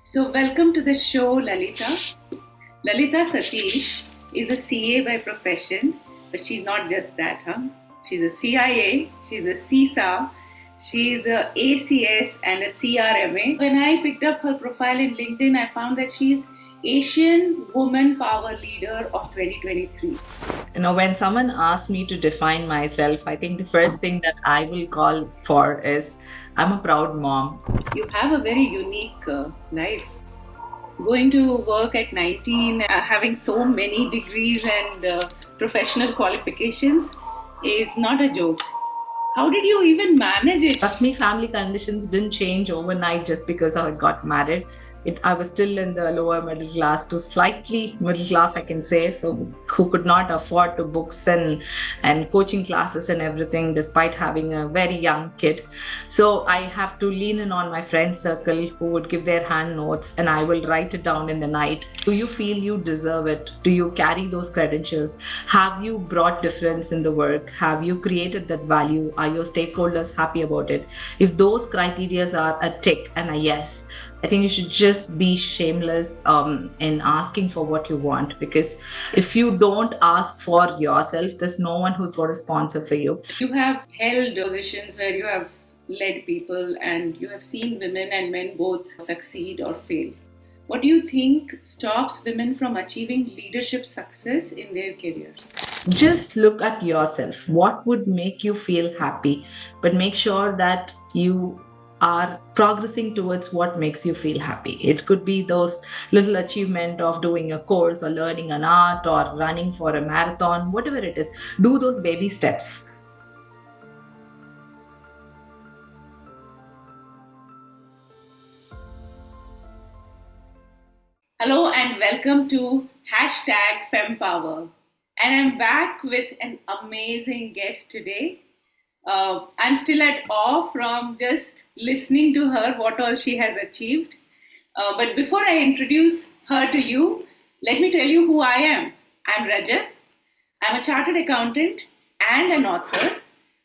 So, welcome to the show, Lalitha. Lalitha Satheesh is a CA by profession, but she's not just that, huh? She's a CIA, she's a CISA, she's a ACS and a CRMA. When I picked up her profile in LinkedIn, I found that she's Asian Woman Power Leader of 2023. When someone asks me to define myself, I think the first thing that I will call for is I'm a proud mom. You have a very unique life. Going to work at 19, having so many degrees and professional qualifications is not a joke. How did you even manage it? Trust me, family conditions didn't change overnight just because I got married. I was still in the lower middle class to slightly middle class, I can say, so who could not afford to books and coaching classes and everything despite having a very young kid. So I have to lean in on my friend circle who would give their hand notes and I will write it down in the night. Do you feel you deserve it? Do you carry those credentials? Have you brought difference in the work? Have you created that value? Are your stakeholders happy about it? If those criteria are a tick and a yes, I think you should just be shameless in asking for what you want, because if you don't ask for yourself, there's no one who's going to sponsor for you. You have held positions where you have led people and you have seen women and men both succeed or fail. What do you think stops women from achieving leadership success in their careers? Just look at yourself. What would make you feel happy? But make sure that you are progressing towards what makes you feel happy. It could be those little achievement of doing a course or learning an art or running for a marathon, whatever it is. Do those baby steps. Hello and welcome to #FemPower. And I'm back with an amazing guest today. I'm still at awe from just listening to her, what all she has achieved. But before I introduce her to you, let me tell you who I am. I'm Rajat. I'm a chartered accountant and an author.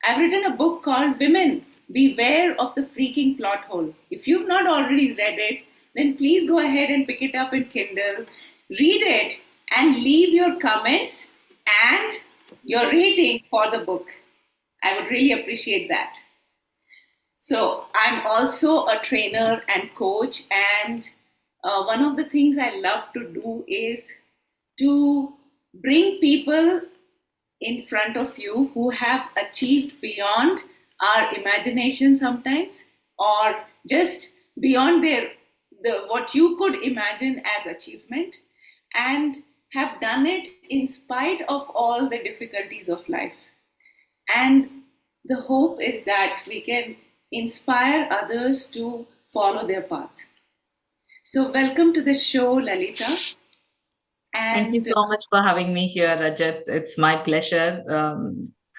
I've written a book called Women, Beware of the Freaking Plot Hole. If you've not already read it, then please go ahead and pick it up in Kindle, read it, and leave your comments and your rating for the book. I would really appreciate that. So I'm also a trainer and coach, and one of the things I love to do is to bring people in front of you who have achieved beyond our imagination sometimes, or just beyond what you could imagine as achievement, and have done it in spite of all the difficulties of life. And the hope is that we can inspire others to follow their path. So, welcome to the show, Lalitha. Thank you so much for having me here, Rajat. It's my pleasure.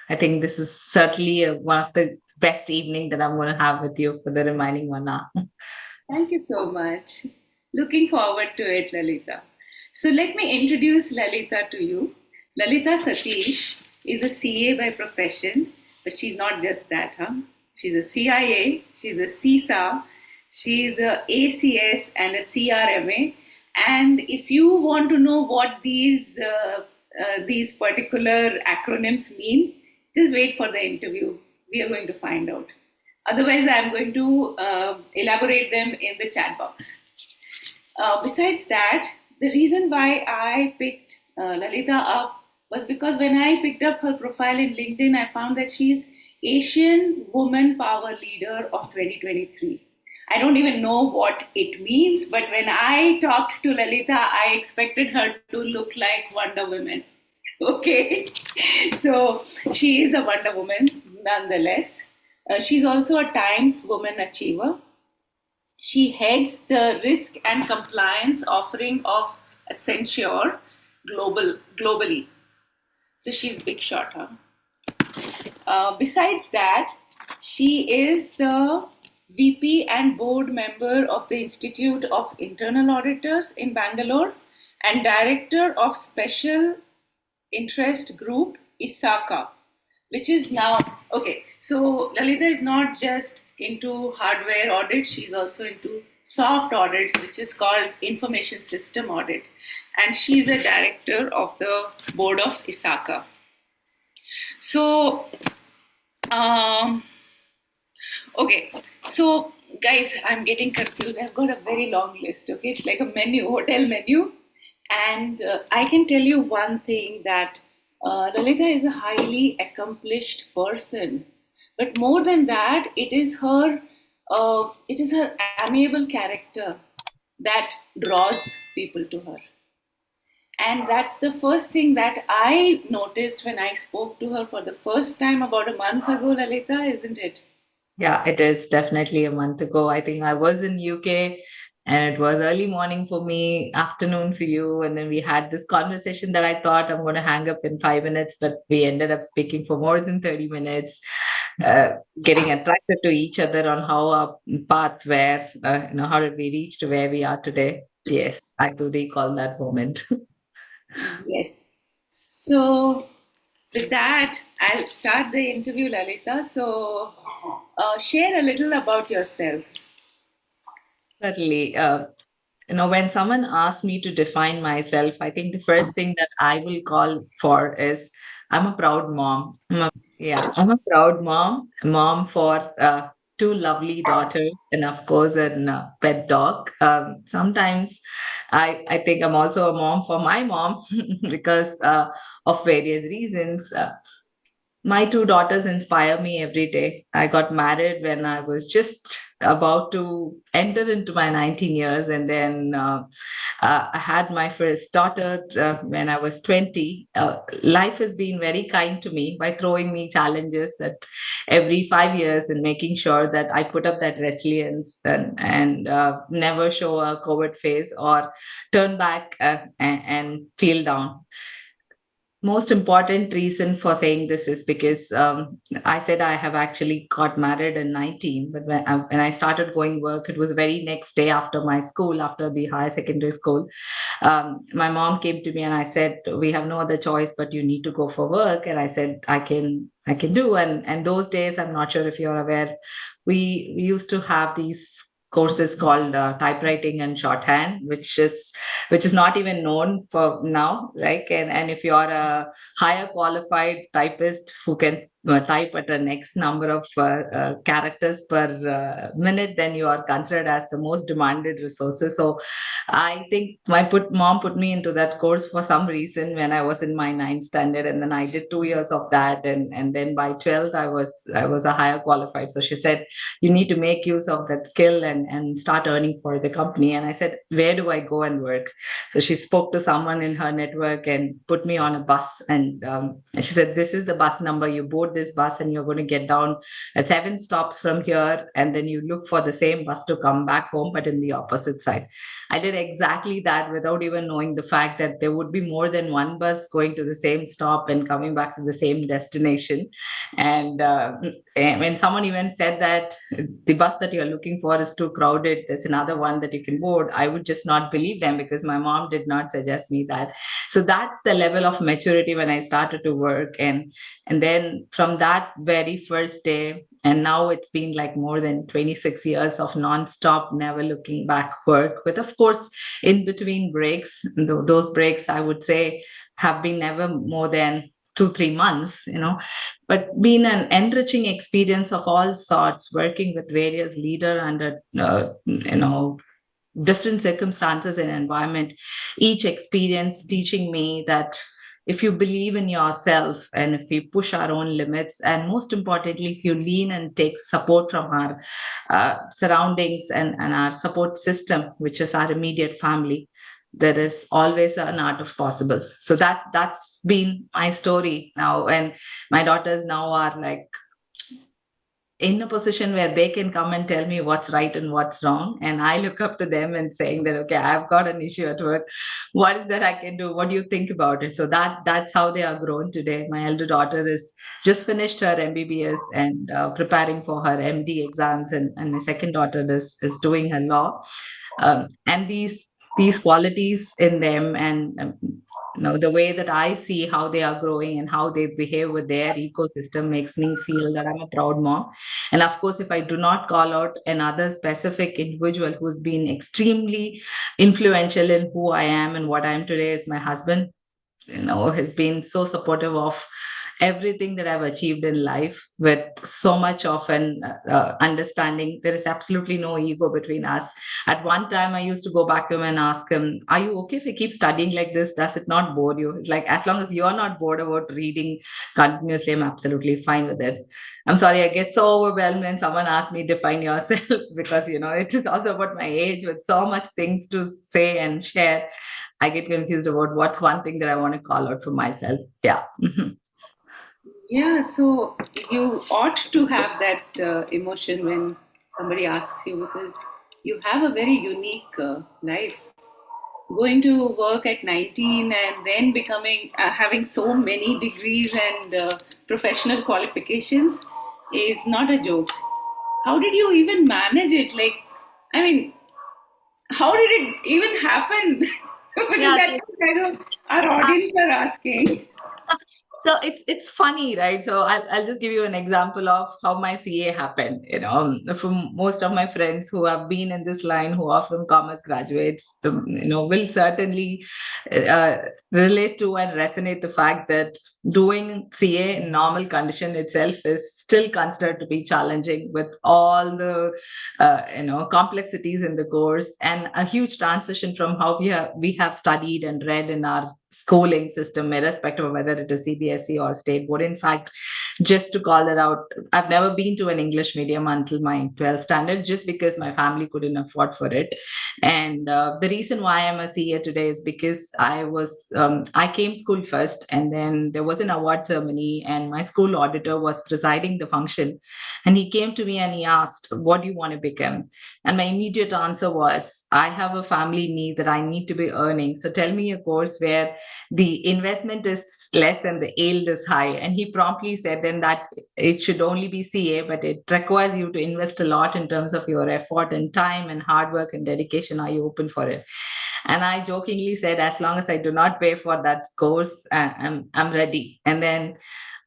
I think this is certainly one of the best evening that I'm going to have with you for the remaining 1 hour. Thank you so much. Looking forward to it, Lalitha. So let me introduce Lalitha to you. Lalitha Satheesh is a CA by profession, but she's not just that, huh? She's a CIA, she's a CISA, she's a ACS and a CRMA. And if you want to know what these particular acronyms mean, just wait for the interview. We are going to find out. Otherwise, I'm going to elaborate them in the chat box. Besides that, the reason why I picked Lalitha up was because when I picked up her profile in LinkedIn, I found that she's Asian Woman Power Leader of 2023. I don't even know what it means, but when I talked to Lalitha, I expected her to look like Wonder Woman. Okay, so she is a Wonder Woman nonetheless. She's also a Times Woman Achiever. She heads the risk and compliance offering of Accenture globally. So she's big shot, huh? Besides that, she is the VP and board member of the Institute of Internal Auditors in Bangalore and director of Special Interest Group ISACA, which is now, okay, so Lalitha is not just into hardware audit, she's also into soft audits, which is called Information System Audit. And she's a director of the board of ISACA. So, um, okay, so guys, I'm getting confused. I've got a very long list, okay? It's like a menu, hotel menu. And I can tell you one thing that Lalitha is a highly accomplished person. But more than that, it is her amiable character that draws people to her. And that's the first thing that I noticed when I spoke to her for the first time about a month ago, Lalita, isn't it? Yeah, it is definitely a month ago. I think I was in UK and it was early morning for me, afternoon for you. And then we had this conversation that I thought I'm going to hang up in 5 minutes, but we ended up speaking for more than 30 minutes, getting attracted to each other on how our path were, how did we reach to where we are today. Yes, I do recall that moment. Yes. So, with that, I'll start the interview, Lalita. So, share a little about yourself. Certainly. When someone asks me to define myself, I think the first thing that I will call for is I'm a proud mom. I'm a proud mom for two lovely daughters, and of course, a pet dog. Sometimes I think I'm also a mom for my mom because of various reasons. My two daughters inspire me every day. I got married when I was just about to enter into my 19 years, and then I had my first daughter when I was 20. Life has been very kind to me by throwing me challenges at every 5 years and making sure that I put up that resilience and never show a covert face or turn back and feel down. Most important reason for saying this is because I said I have actually got married in 19, but when I started going work, it was very next day after my school, after the higher secondary school. My mom came to me and I said, "We have no other choice, but you need to go for work." And I said, I can do. And those days, I'm not sure if you're aware, we used to have these courses called typewriting and shorthand, which is not even known for now, like, and if you're a higher qualified typist who can type at an X number of characters per minute, then you are considered as the most demanded resources. So I think my mom put me into that course for some reason when I was in my ninth standard, and then I did 2 years of that, and then by 12th I was a higher qualified. So she said, "You need to make use of that skill and start earning for the company." And I said, "Where do I go and work?" So she spoke to someone in her network and put me on a bus, and she said, "This is the bus number. You board this bus, and you're going to get down at 7 stops from here, and then you look for the same bus to come back home, but in the opposite side." I did exactly that without even knowing the fact that there would be more than one bus going to the same stop and coming back to the same destination. And when someone even said that the bus that you're looking for is too crowded, there's another one that you can board, I would just not believe them because my mom did not suggest me that. So that's the level of maturity when I started to work. And then from that very first day, and now it's been like more than 26 years of non-stop, never looking back work, with, of course, in between breaks. Those breaks, I would say, have been never more than 2 3 months, but been an enriching experience of all sorts, working with various leader under different circumstances and environment, each experience teaching me that if you believe in yourself and if we push our own limits, and most importantly, if you lean and take support from our surroundings and our support system, which is our immediate family, there is always an art of possible. So that's been my story now. And my daughters now are like in a position where they can come and tell me what's right and what's wrong, and I look up to them and saying that, okay, I've got an issue at work, what is that I can do, what do you think about it? So that's how they are grown today. My elder daughter is just finished her MBBS and preparing for her MD exams, and my second daughter is doing her law. And these qualities in them, and The way that I see how they are growing and how they behave with their ecosystem makes me feel that I'm a proud mom. And of course, if I do not call out another specific individual who's been extremely influential in who I am and what I am today, is my husband. Has been so supportive of everything that I've achieved in life, with so much of an understanding. There is absolutely no ego between us. At one time, I used to go back to him and ask him, "Are you okay if I keep studying like this? Does it not bore you?" It's like, as long as you're not bored about reading continuously, I'm absolutely fine with it. I'm sorry, I get so overwhelmed when someone asks me, "Define yourself," because, it is also about my age, with so much things to say and share. I get confused about what's one thing that I want to call out for myself. Yeah. Yeah, so you ought to have that emotion when somebody asks you, because you have a very unique life. Going to work at 19 and then becoming having so many degrees and professional qualifications is not a joke. How did you even manage it? Like, I mean, how did it even happen? Because Yeah. that's what kind of our audience are asking. So it's funny, right? So I'll just give you an example of how my CA happened. From most of my friends who have been in this line, who are from commerce graduates, will certainly uh, relate to and resonate the fact that doing CA in normal condition itself is still considered to be challenging, with all the complexities in the course, and a huge transition from how we have studied and read in our schooling system, irrespective of whether it is CBSE or state board. In fact, just to call that out, I've never been to an English medium until my 12th standard, just because my family couldn't afford for it. And the reason why I'm a CA today is because I came school first, and then there was an award ceremony, and my school auditor was presiding the function. And he came to me and he asked, "What do you want to become?" And my immediate answer was, "I have a family need that I need to be earning. So tell me a course where the investment is less and the yield is high." And he promptly said then that it should only be CA, but it requires you to invest a lot in terms of your effort and time and hard work and dedication. Are you open for it? And I jokingly said, as long as I do not pay for that course, I'm ready. And then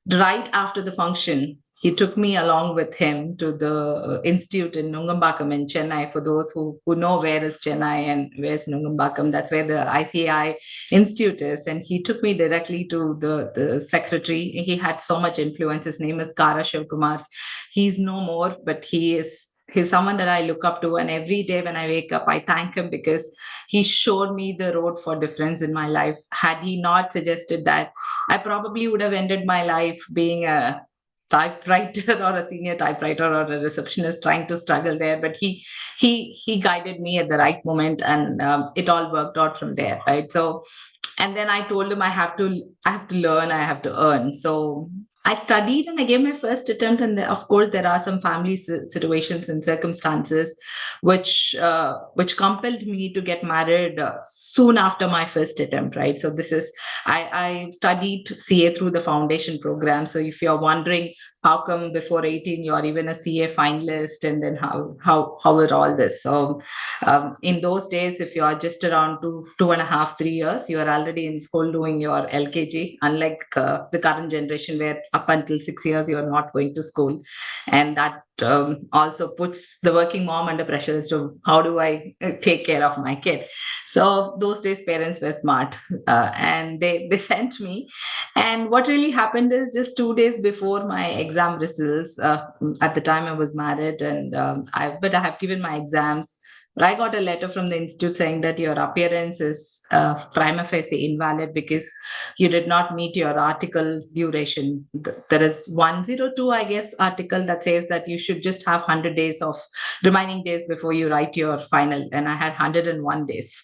right after the function, he took me along with him to the institute in Nungambakam in Chennai. For those who know where is Chennai and where's Nungambakam, that's where the ICI institute is. And he took me directly to the secretary. He had so much influence. His name is Kara Shivkumar. He's no more, but he's someone that I look up to. And every day when I wake up, I thank him, because he showed me the road for difference in my life. Had he not suggested that, I probably would have ended my life being a typewriter or a senior typewriter or a receptionist, trying to struggle there. But he guided me at the right moment, and it all worked out from there, right? So, and then I told him, I have to learn, I have to earn. So I studied and I gave my first attempt. And of course, there are some family situations and circumstances which compelled me to get married soon after my first attempt, right? So this is I studied CA through the foundation program. So if you're wondering how come before 18 you're even a CA finalist, and then how are all this? So in those days, if you are just around 2.5, 3 years, you are already in school doing your LKG, unlike the current generation where up until 6 years you are not going to school. And that also puts the working mom under pressure as to how do I take care of my kid. So those days parents were smart, and they sent me. And what really happened is, just 2 days before my exam results, at the time I was married, and I have given my exams. But I got a letter from the institute saying that your appearance is prima facie invalid, because you did not meet your article duration. There is 102, I guess, article that says that you should just have 100 days of remaining days before you write your final. And I had 101 days.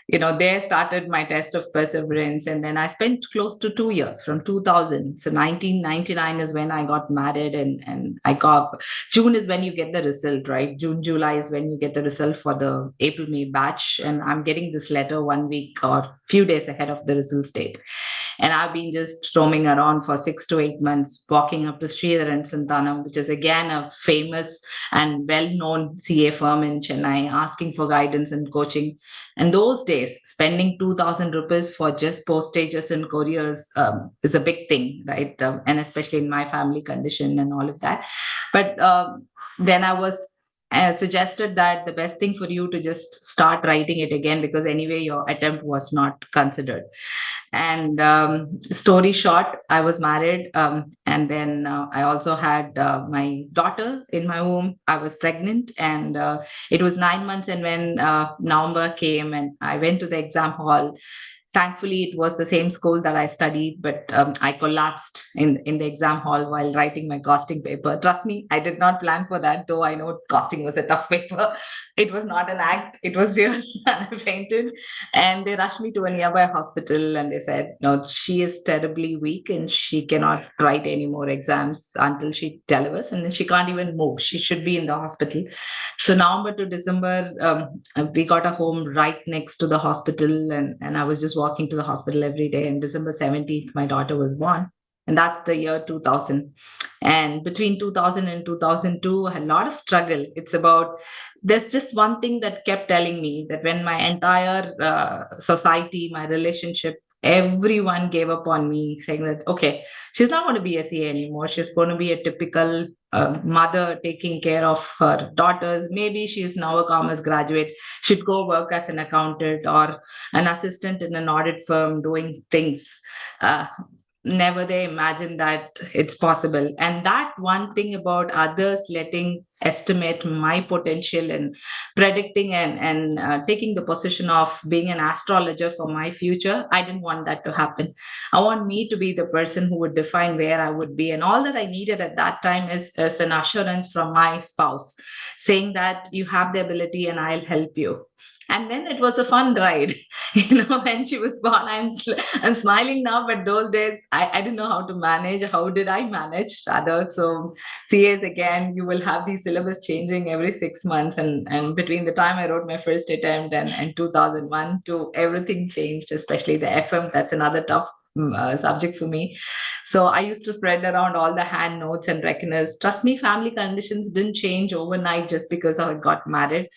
There started my test of perseverance. And then I spent close to 2 years, from 2000. So 1999 is when I got married, and I got, June is when you get the result, right? June, July is when you get the result for the April, May batch. And I'm getting this letter 1 week or few days ahead of the results date. And I've been just roaming around for 6 to 8 months, walking up to Sridhar and Santanam, which is again a famous and well-known CA firm in Chennai, asking for guidance and coaching. And those days, spending 2,000 rupees for just postages and couriers is a big thing, right? And especially in my family condition and all of that. But then I was suggested that the best thing for you to just start writing it again, because anyway your attempt was not considered. And story short, I was married, and then I also had my daughter in my womb. I was pregnant, and it was 9 months. And when November came and I went to the exam hall, thankfully it was the same school that I studied, but I collapsed in the exam hall while writing my costing paper. Trust me, I did not plan for that, though I know costing was a tough paper. It was not an act, it was real. And I fainted, and they rushed me to a nearby hospital, and they said, no, she is terribly weak and she cannot write any more exams until she delivers, and then she can't even move, she should be in the hospital. So November to December, we got a home right next to the hospital, and I was just walking to the hospital every day. And December 17th, my daughter was born. And that's the year 2000. And between 2000 and 2002, I had a lot of struggle. It's about, there's just one thing that kept telling me that when my entire society, my relationship, everyone gave up on me, saying that, okay, she's not going to be a CA anymore. She's going to be a typical mother taking care of her daughters. Maybe she's now a commerce graduate, should go work as an accountant or an assistant in an audit firm doing things. Uh, Never they imagine that it's possible. And that one thing about others letting estimate my potential and predicting and taking the position of being an astrologer for my future, I didn't want that to happen. I want me to be the person who would define where I would be. And all that I needed at that time is an assurance from my spouse saying that you have the ability and I'll help you. And then it was a fun ride. When she was born, I'm smiling now, but those days I didn't know how to manage. How did I manage rather? So CAs, again, you will have these syllabus changing every 6 months. And between the time I wrote my first attempt and 2001 to everything changed, especially the FM. That's another tough subject for me. So I used to spread around all the hand notes and reckoners. Trust me, family conditions didn't change overnight just because I got married.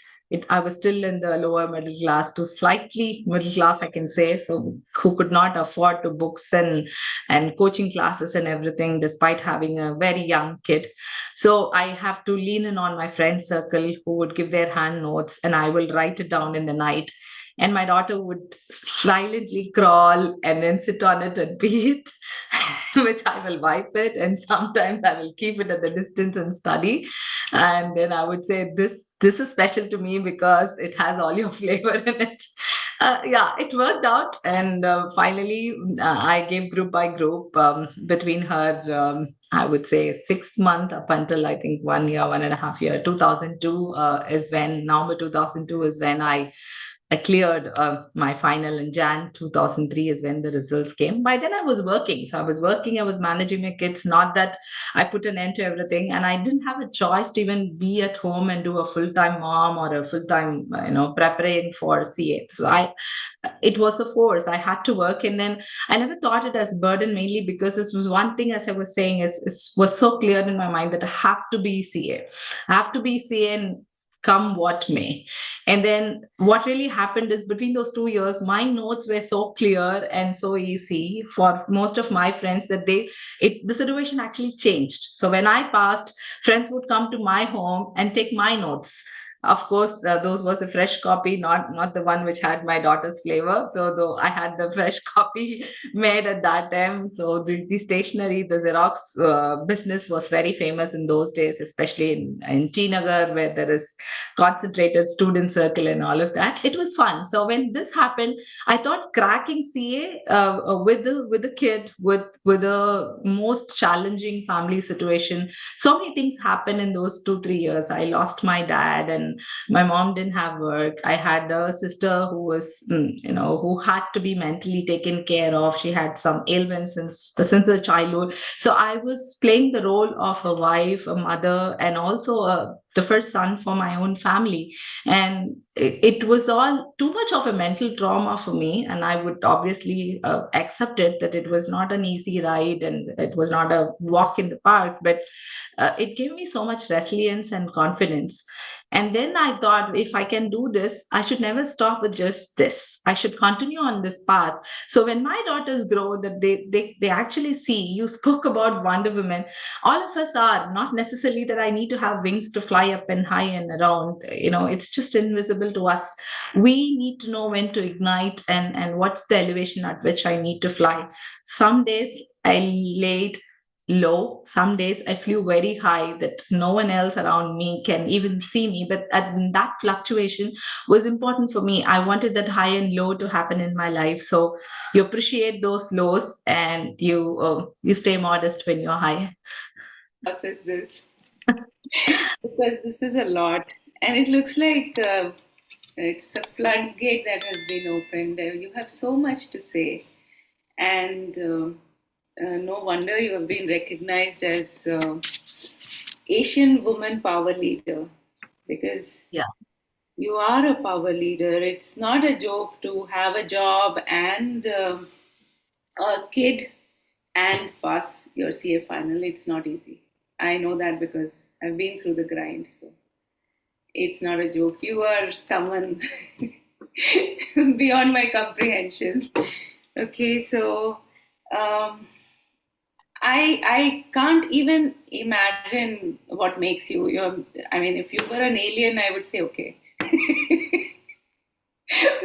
I was still in the lower middle class to slightly middle class, I can say. So who could not afford to books and coaching classes and everything, despite having a very young kid. So I have to lean in on my friend circle who would give their hand notes, and I will write it down in the night. And my daughter would silently crawl and then sit on it and pee it, which I will wipe it. And sometimes I will keep it at the distance and study. And then I would say, this is special to me because it has all your flavor in it. Yeah, it worked out. And finally, I gave group by group between her, I would say, 6 month up until I think 1 year, 1.5 year. 2002 is when, November 2002 is when I cleared my final, in Jan 2003 is when the results came. By then I was working. So I was working, I was managing my kids, not that I put an end to everything. And I didn't have a choice to even be at home and do a full-time mom or a full-time, preparing for CA. So it was a force. I had to work. And then I never thought it as burden, mainly because this was one thing, as I was saying, was so clear in my mind that I have to be CA. I have to be CA and come what may. And then what really happened is between those 2 years, my notes were so clear and so easy for most of my friends that the situation actually changed. So when I passed, friends would come to my home and take my notes. Of course, those was the fresh copy, not the one which had my daughter's flavor. So though I had the fresh copy made at that time. So the stationery, the Xerox business was very famous in those days, especially in T Nagar, where there is concentrated student circle and all of that. It was fun. So when this happened, I thought cracking CA with the kid with the most challenging family situation. So many things happened in those 2-3 years. I lost my dad, and and my mom didn't have work. I had a sister who was, who had to be mentally taken care of. She had some ailments since the childhood. So I was playing the role of a wife, a mother, and also the first son for my own family. And it was all too much of a mental trauma for me. And I would obviously accept it, that it was not an easy ride and it was not a walk in the park. But it gave me so much resilience and confidence. And then I thought, if I can do this, I should never stop with just this. I should continue on this path. So when my daughters grow, that they actually see, you spoke about Wonder Woman. All of us are, not necessarily that I need to have wings to fly up and high and around. It's just invisible to us. We need to know when to ignite, and what's the elevation at which I need to fly. Some days I laid low. Some days I flew very high that no one else around me can even see me. But that fluctuation was important for me. I wanted that high and low to happen in my life. So you appreciate those lows, and you stay modest when you're high. Process this because this is a lot, and it looks like it's a floodgate that has been opened. You have so much to say, and no wonder you have been recognized as Asian woman power leader, because Yeah. you are a power leader. It's not a joke to have a job and a kid and pass your CA final. It's not easy. I know that because I've been through the grind. So it's not a joke. You are someone beyond my comprehension. Okay, so um, I can't even imagine what makes you. I mean, if you were an alien, I would say okay.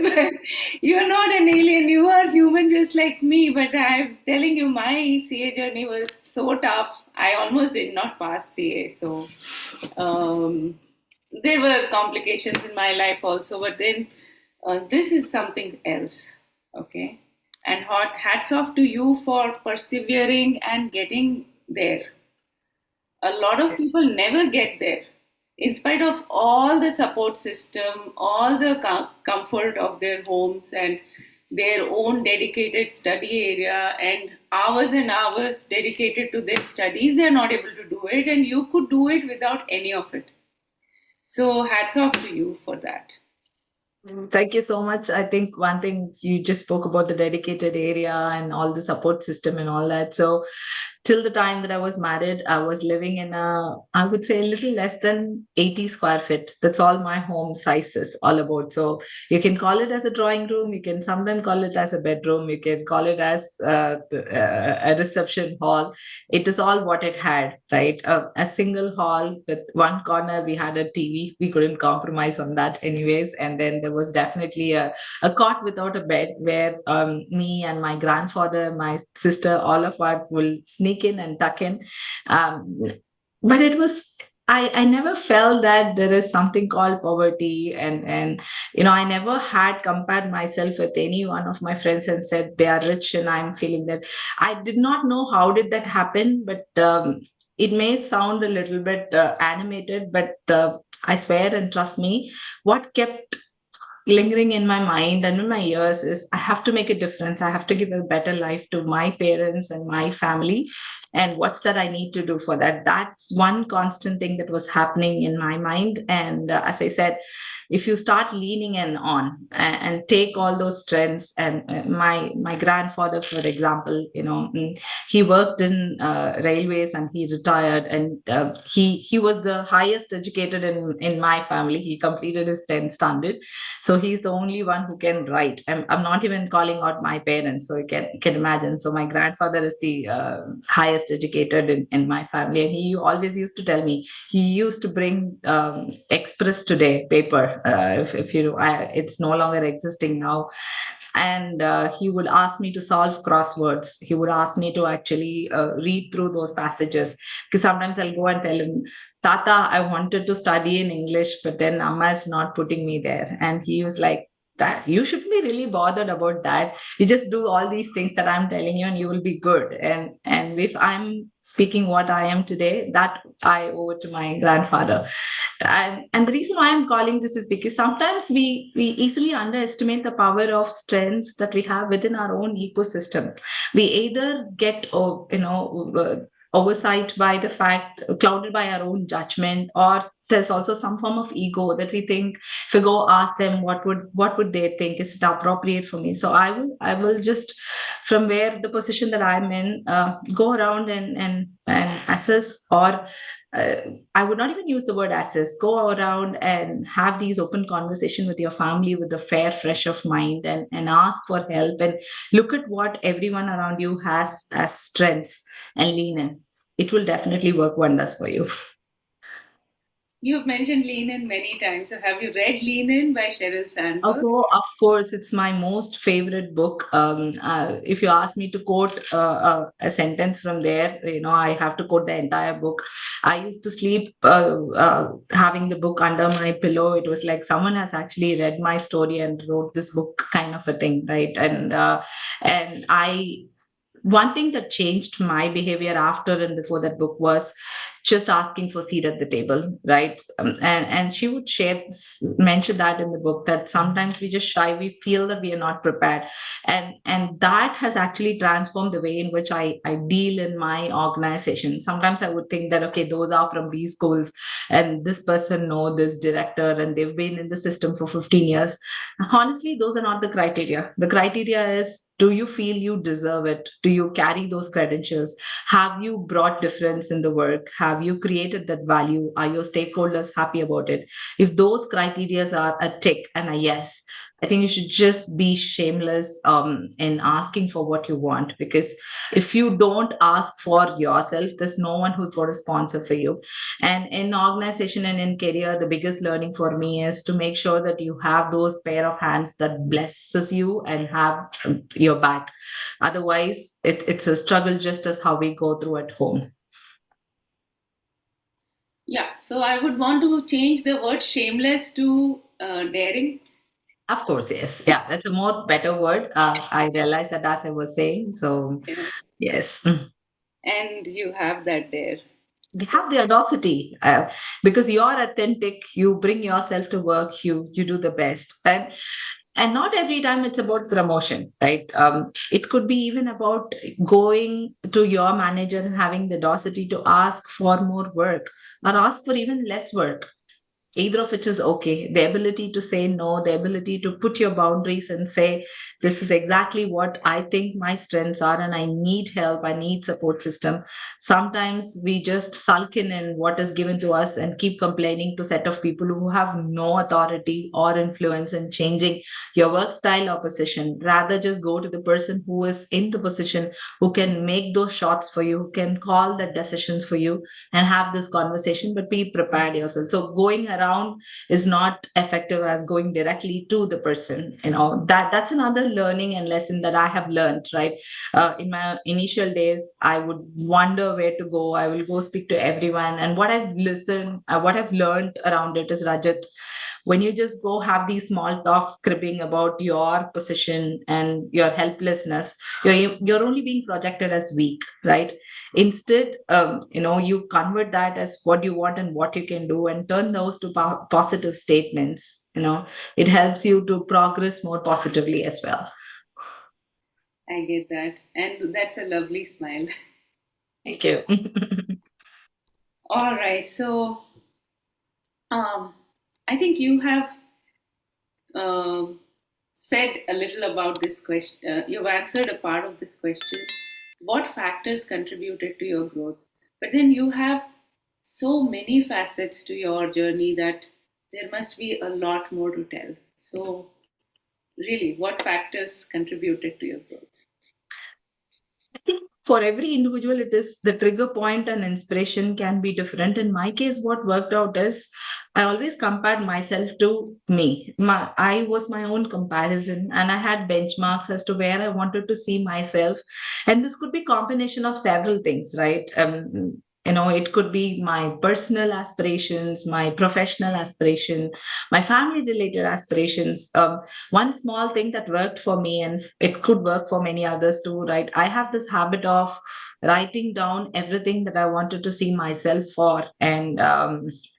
But you're not an alien, you are human just like me. But I'm telling you, my CA journey was so tough. I almost did not pass CA. So um, there were complications in my life also. But then this is something else. Okay. And hats off to you for persevering and getting there. A lot of people never get there in spite of all the support system, all the comfort of their homes and their own dedicated study area and hours dedicated to their studies. They're not able to do it, and you could do it without any of it. So hats off to you for that. Thank you so much. I think one thing you just spoke about, the dedicated area and all the support system and all that. So till the time that I was married, I was living in I would say a little less than 80 square feet. That's all my home size is all about. So you can call it as a drawing room. You can sometimes call it as a bedroom. You can call it as a reception hall. It is all what it had, right? A single hall with one corner, we had a TV. We couldn't compromise on that anyways. And then there was definitely a cot without a bed where me and my grandfather, my sister, all of us will sneak in and tuck in. Um, but it was, I never felt that there is something called poverty, and I never had compared myself with any one of my friends and said they are rich and I'm feeling that. I did not know how did that happen, but it may sound a little bit animated, but I swear and trust me, what kept lingering in my mind and in my ears is I have to make a difference. I have to give a better life to my parents and my family. And what's that I need to do for that? That's one constant thing that was happening in my mind. And as I said, if you start leaning in on and take all those trends, and my grandfather, for example, he worked in railways and he retired, and he was the highest educated in my family. He completed his 10th standard, so he's the only one who can write. I'm not even calling out my parents, so you can imagine. So my grandfather is the highest educated in my family, and he always used to tell me, he used to bring Express Today paper. If you it's no longer existing now. And he would ask me to solve crosswords. He would ask me to actually read through those passages, because sometimes I'll go and tell him, Tata, I wanted to study in English, but then Amma is not putting me there. And he was like, that you shouldn't be really bothered about that. You just do all these things that I'm telling you and you will be good. And if I'm speaking what I am today, that I owe it to my grandfather. And the reason why I'm calling this is because sometimes we easily underestimate the power of strengths that we have within our own ecosystem. We either get oversight by the fact, clouded by our own judgment, or there's also some form of ego that we think if we go ask them what would they think, is it appropriate for me. So I will just, from where the position that I'm in, go around and assess, or uh, I would not even use the word assess. Go around and have these open conversation with your family with a fair, fresh of mind, and ask for help, and look at what everyone around you has as strengths and lean in. It will definitely work wonders for you. You've mentioned Lean In many times. So have you read Lean In by Sheryl Sandberg? Okay, of course, it's my most favorite book. If you ask me to quote a sentence from there, I have to quote the entire book. I used to sleep having the book under my pillow. It was like someone has actually read my story and wrote this book, kind of a thing, right? And I one thing that changed my behavior after and before that book was just asking for seat at the table, right? And she would mention that in the book, that sometimes we just shy, we feel that we are not prepared, and that has actually transformed the way in which I deal in my organization. Sometimes I would think that, okay, those are from these schools, and this person know this director, and they've been in the system for 15 years. Honestly, those are not the criteria. The criteria is, do you feel you deserve it? Do you carry those credentials? Have you brought difference in the work? Have you created that value? Are your stakeholders happy about it? If those criteria are a tick and a yes, I think you should just be shameless in asking for what you want, because if you don't ask for yourself, there's no one who's going to sponsor for you. And in organization and in career, the biggest learning for me is to make sure that you have those pair of hands that blesses you and have your back. Otherwise, it's a struggle, just as how we go through at home. Yeah, so I would want to change the word shameless to daring. Of course, yes. Yeah, that's a more better word. I realized that as I was saying. So, Yeah. yes. And you have that there. They have the audacity, because you're authentic, you bring yourself to work, you do the best. And not every time it's about promotion, right? It could be even about going to your manager and having the audacity to ask for more work, or ask for even less work. Either of it is okay. The ability to say no, the ability to put your boundaries and say, this is exactly what I think my strengths are, and I need help, I need support system. Sometimes we just sulk in what is given to us and keep complaining to set of people who have no authority or influence in changing your work style or position. Rather, just go to the person who is in the position, who can make those shots for you, who can call the decisions for you, and have this conversation. But be prepared yourself. So going around is not effective as going directly to the person. That's another learning and lesson that I have learned, right? In my initial days, I would wonder where to go. I will go speak to everyone, and what I've learned around it is, Rajat, when you just go have these small talks cribbing about your position and your helplessness, you're only being projected as weak, right? Instead, you convert that as what you want and what you can do, and turn those to positive statements. It helps you to progress more positively as well. I get that. And that's a lovely smile. Thank you. All right. So um, I think you have um, said a little about this question. You've answered a part of this question. What factors contributed to your growth? But then you have so many facets to your journey that there must be a lot more to tell. So, really, what factors contributed to your growth? I think for every individual, it is the trigger point and inspiration can be different. In my case, what worked out is I always compared myself to me. I was my own comparison, and I had benchmarks as to where I wanted to see myself. And this could be combination of several things, right? It could be my personal aspirations, my professional aspiration, my family related aspirations. One small thing that worked for me, and it could work for many others too, right? I have this habit of writing down everything that I wanted to see myself for. And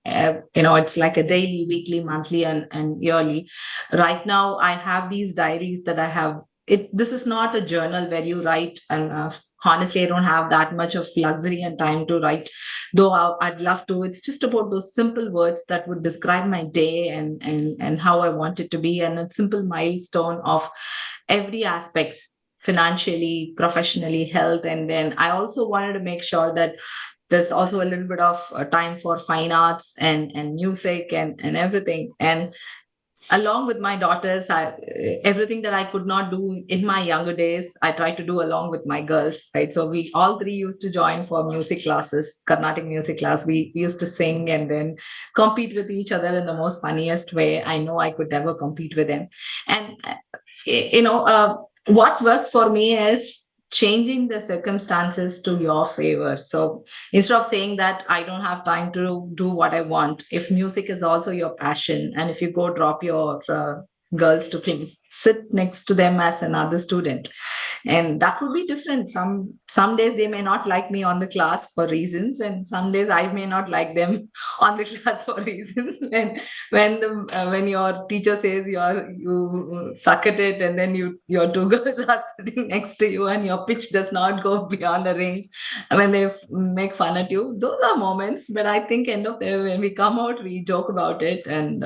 it's like a daily, weekly, monthly, and yearly. Right now I have these diaries that I have. This is not a journal where you write, and honestly I don't have that much of luxury and time to write, though I'd love to. It's just about those simple words that would describe my day, and how I want it to be, and a simple milestone of every aspects, financially, professionally, health. And then I also wanted to make sure that there's also a little bit of time for fine arts and music and everything. And along with my daughters, everything that I could not do in my younger days, I tried to do along with my girls, right? So we all three used to join for music classes, Carnatic music class. We used to sing and then compete with each other in the most funniest way. I know I could never compete with them. And what worked for me is changing the circumstances to your favor. So instead of saying that I don't have time to do what I want, if music is also your passion, and if you go drop your girls to class, sit next to them as another student, and that would be different. Some days they may not like me on the class for reasons, and some days I may not like them on the class for reasons. And when your teacher says you suck at it, and then your two girls are sitting next to you and your pitch does not go beyond the range, when they make fun at you, those are moments. But I think end of the day, when we come out, we joke about it. And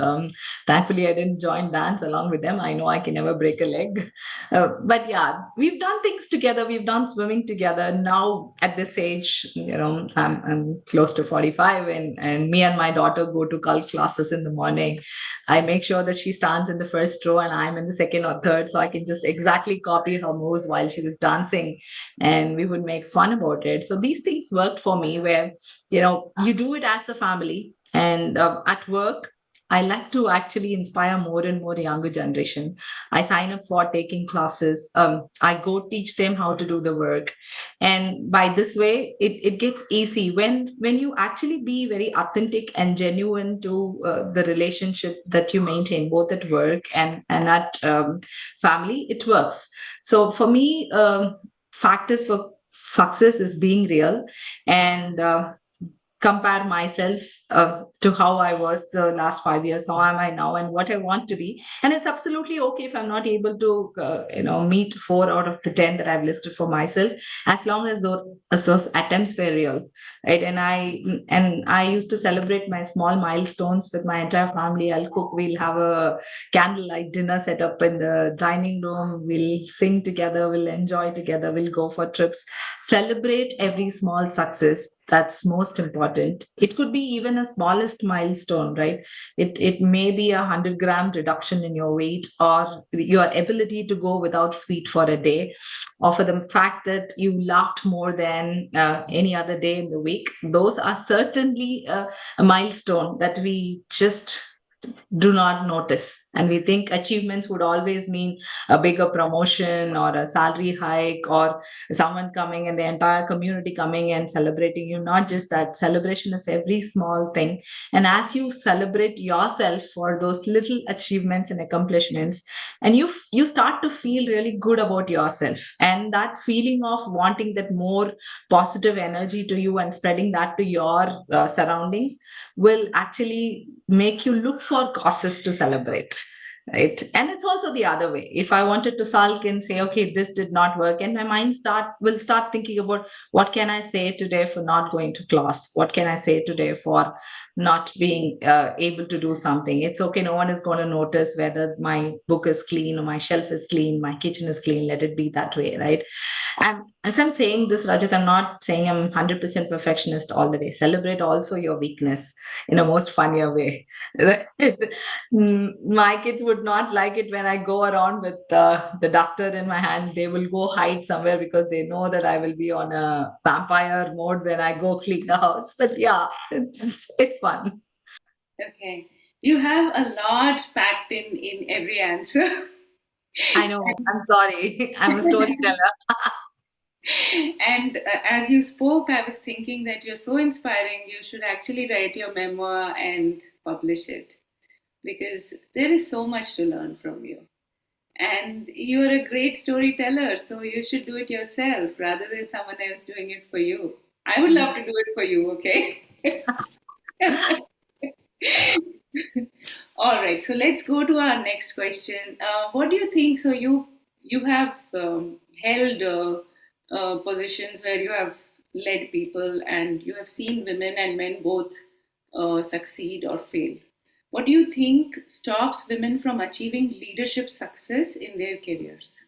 thankfully I didn't join dance along with them. I know I can never break a leg. But yeah, we've done things together. We've done swimming together. Now at this age, I'm close to 45, and me and my daughter go to cult classes in the morning. I make sure that she stands in the first row and I'm in the second or third, so I can just exactly copy her moves while she was dancing, and we would make fun about it. So these things worked for me, where you do it as a family. And at work, I like to actually inspire more and more younger generation. I sign up for taking classes. I go teach them how to do the work, and by this way, it gets easy when you actually be very authentic and genuine to the relationship that you maintain both at work and at family. It works. So for me, factors for success is being real, and compare myself to how I was the last 5 years, how am I now, and what I want to be. And it's absolutely okay if I'm not able to, meet 4 out of the 10 that I've listed for myself, as long as those attempts were real, right? And I used to celebrate my small milestones with my entire family. I'll cook. We'll have a candlelight dinner set up in the dining room. We'll sing together. We'll enjoy together. We'll go for trips. Celebrate every small success. That's most important. It could be even a smallest milestone, right? It may be 100-gram reduction in your weight, or your ability to go without sweet for a day, or for the fact that you laughed more than any other day in the week. Those are certainly a milestone that we just do not notice. And we think achievements would always mean a bigger promotion or a salary hike, or someone coming and the entire community coming and celebrating you. Not just that, celebration is every small thing. And as you celebrate yourself for those little achievements and accomplishments, and you start to feel really good about yourself, and that feeling of wanting that more positive energy to you and spreading that to your surroundings will actually make you look for causes to celebrate, right? And it's also the other way. If I wanted to sulk and say, okay, this did not work, and my mind will start thinking about, what can I say today for not going to class, what can I say today for not being able to do something. It's okay, no one is going to notice whether my book is clean or my shelf is clean, my kitchen is clean, let it be that way, right? And as I'm saying this, Rajat, I'm not saying I'm 100% perfectionist all the day. Celebrate also your weakness in a most funnier way. My kids would not like it when I go around with the duster in my hand. They will go hide somewhere because they know that I will be on a vampire mode when I go clean the house. But yeah, it's fun. Okay. You have a lot packed in every answer. I know. I'm sorry. I'm a storyteller. And as you spoke, I was thinking that you're so inspiring. You should actually write your memoir and publish it because there is so much to learn from you. And you're a great storyteller, so you should do it yourself rather than someone else doing it for you. I would love to do it for you, okay? All right, so let's go to our next question. What do you think? So you have held positions where you have led people, and you have seen women and men both succeed or fail. What do you think stops women from achieving leadership success in their careers?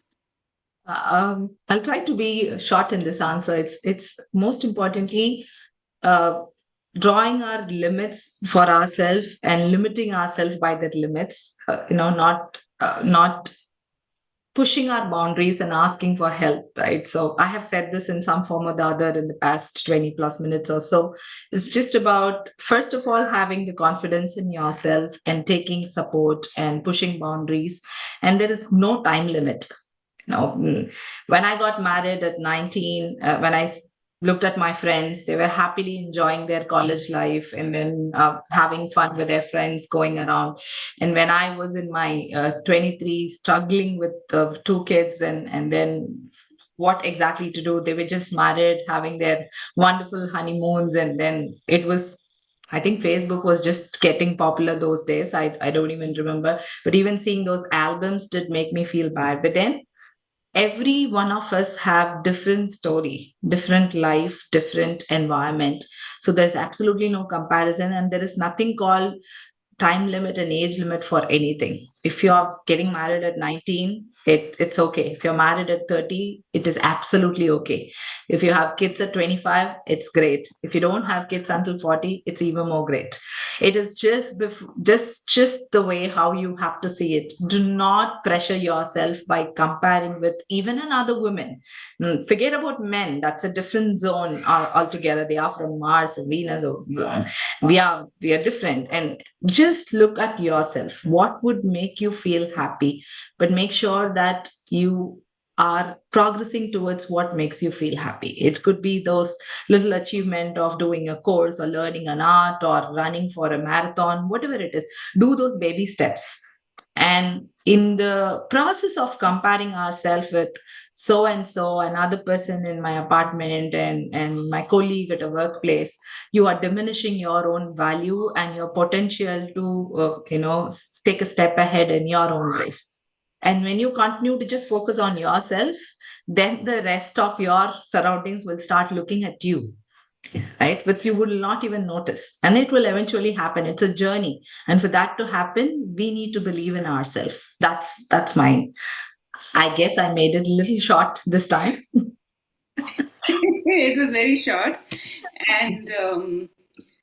I'll try to be short in this answer. It's most importantly uh, drawing our limits for ourselves and limiting ourselves by that limits. Not pushing our boundaries and asking for help, right? So I have said this in some form or the other in the past 20 plus minutes or so. It's just about, first of all, having the confidence in yourself and taking support and pushing boundaries. And there is no time limit. When I got married at 19, when looked at my friends, they were happily enjoying their college life and then having fun with their friends going around. And when I was in my 23, struggling with two kids and then what exactly to do, they were just married, having their wonderful honeymoons. And then it was, I think Facebook was just getting popular those days. I don't even remember. But even seeing those albums did make me feel bad. But then every one of us have different story, different life, different environment. So there's absolutely no comparison, and there is nothing called time limit and age limit for anything. If you're getting married at 19, it's okay. If you're married at 30, it is absolutely okay. If you have kids at 25, it's great. If you don't have kids until 40, it's even more great. It is just the way how you have to see it. Do not pressure yourself by comparing with even another woman. Forget about men. That's a different zone altogether. They are from Mars and Venus. Or, we are different. And just look at yourself. What would make you feel happy? But make sure that you are progressing towards what makes you feel happy. It could be those little achievement of doing a course or learning an art or running for a marathon, whatever it is. Do those baby steps. And in the process of comparing ourselves with so and so, another person in my apartment and my colleague at a workplace, you are diminishing your own value and your potential to, take a step ahead in your own race. And when you continue to just focus on yourself, then the rest of your surroundings will start looking at you, right? But you will not even notice. And it will eventually happen. It's a journey. And for that to happen, we need to believe in ourselves. That's mine. I guess I made it a little short this time. It was very short. And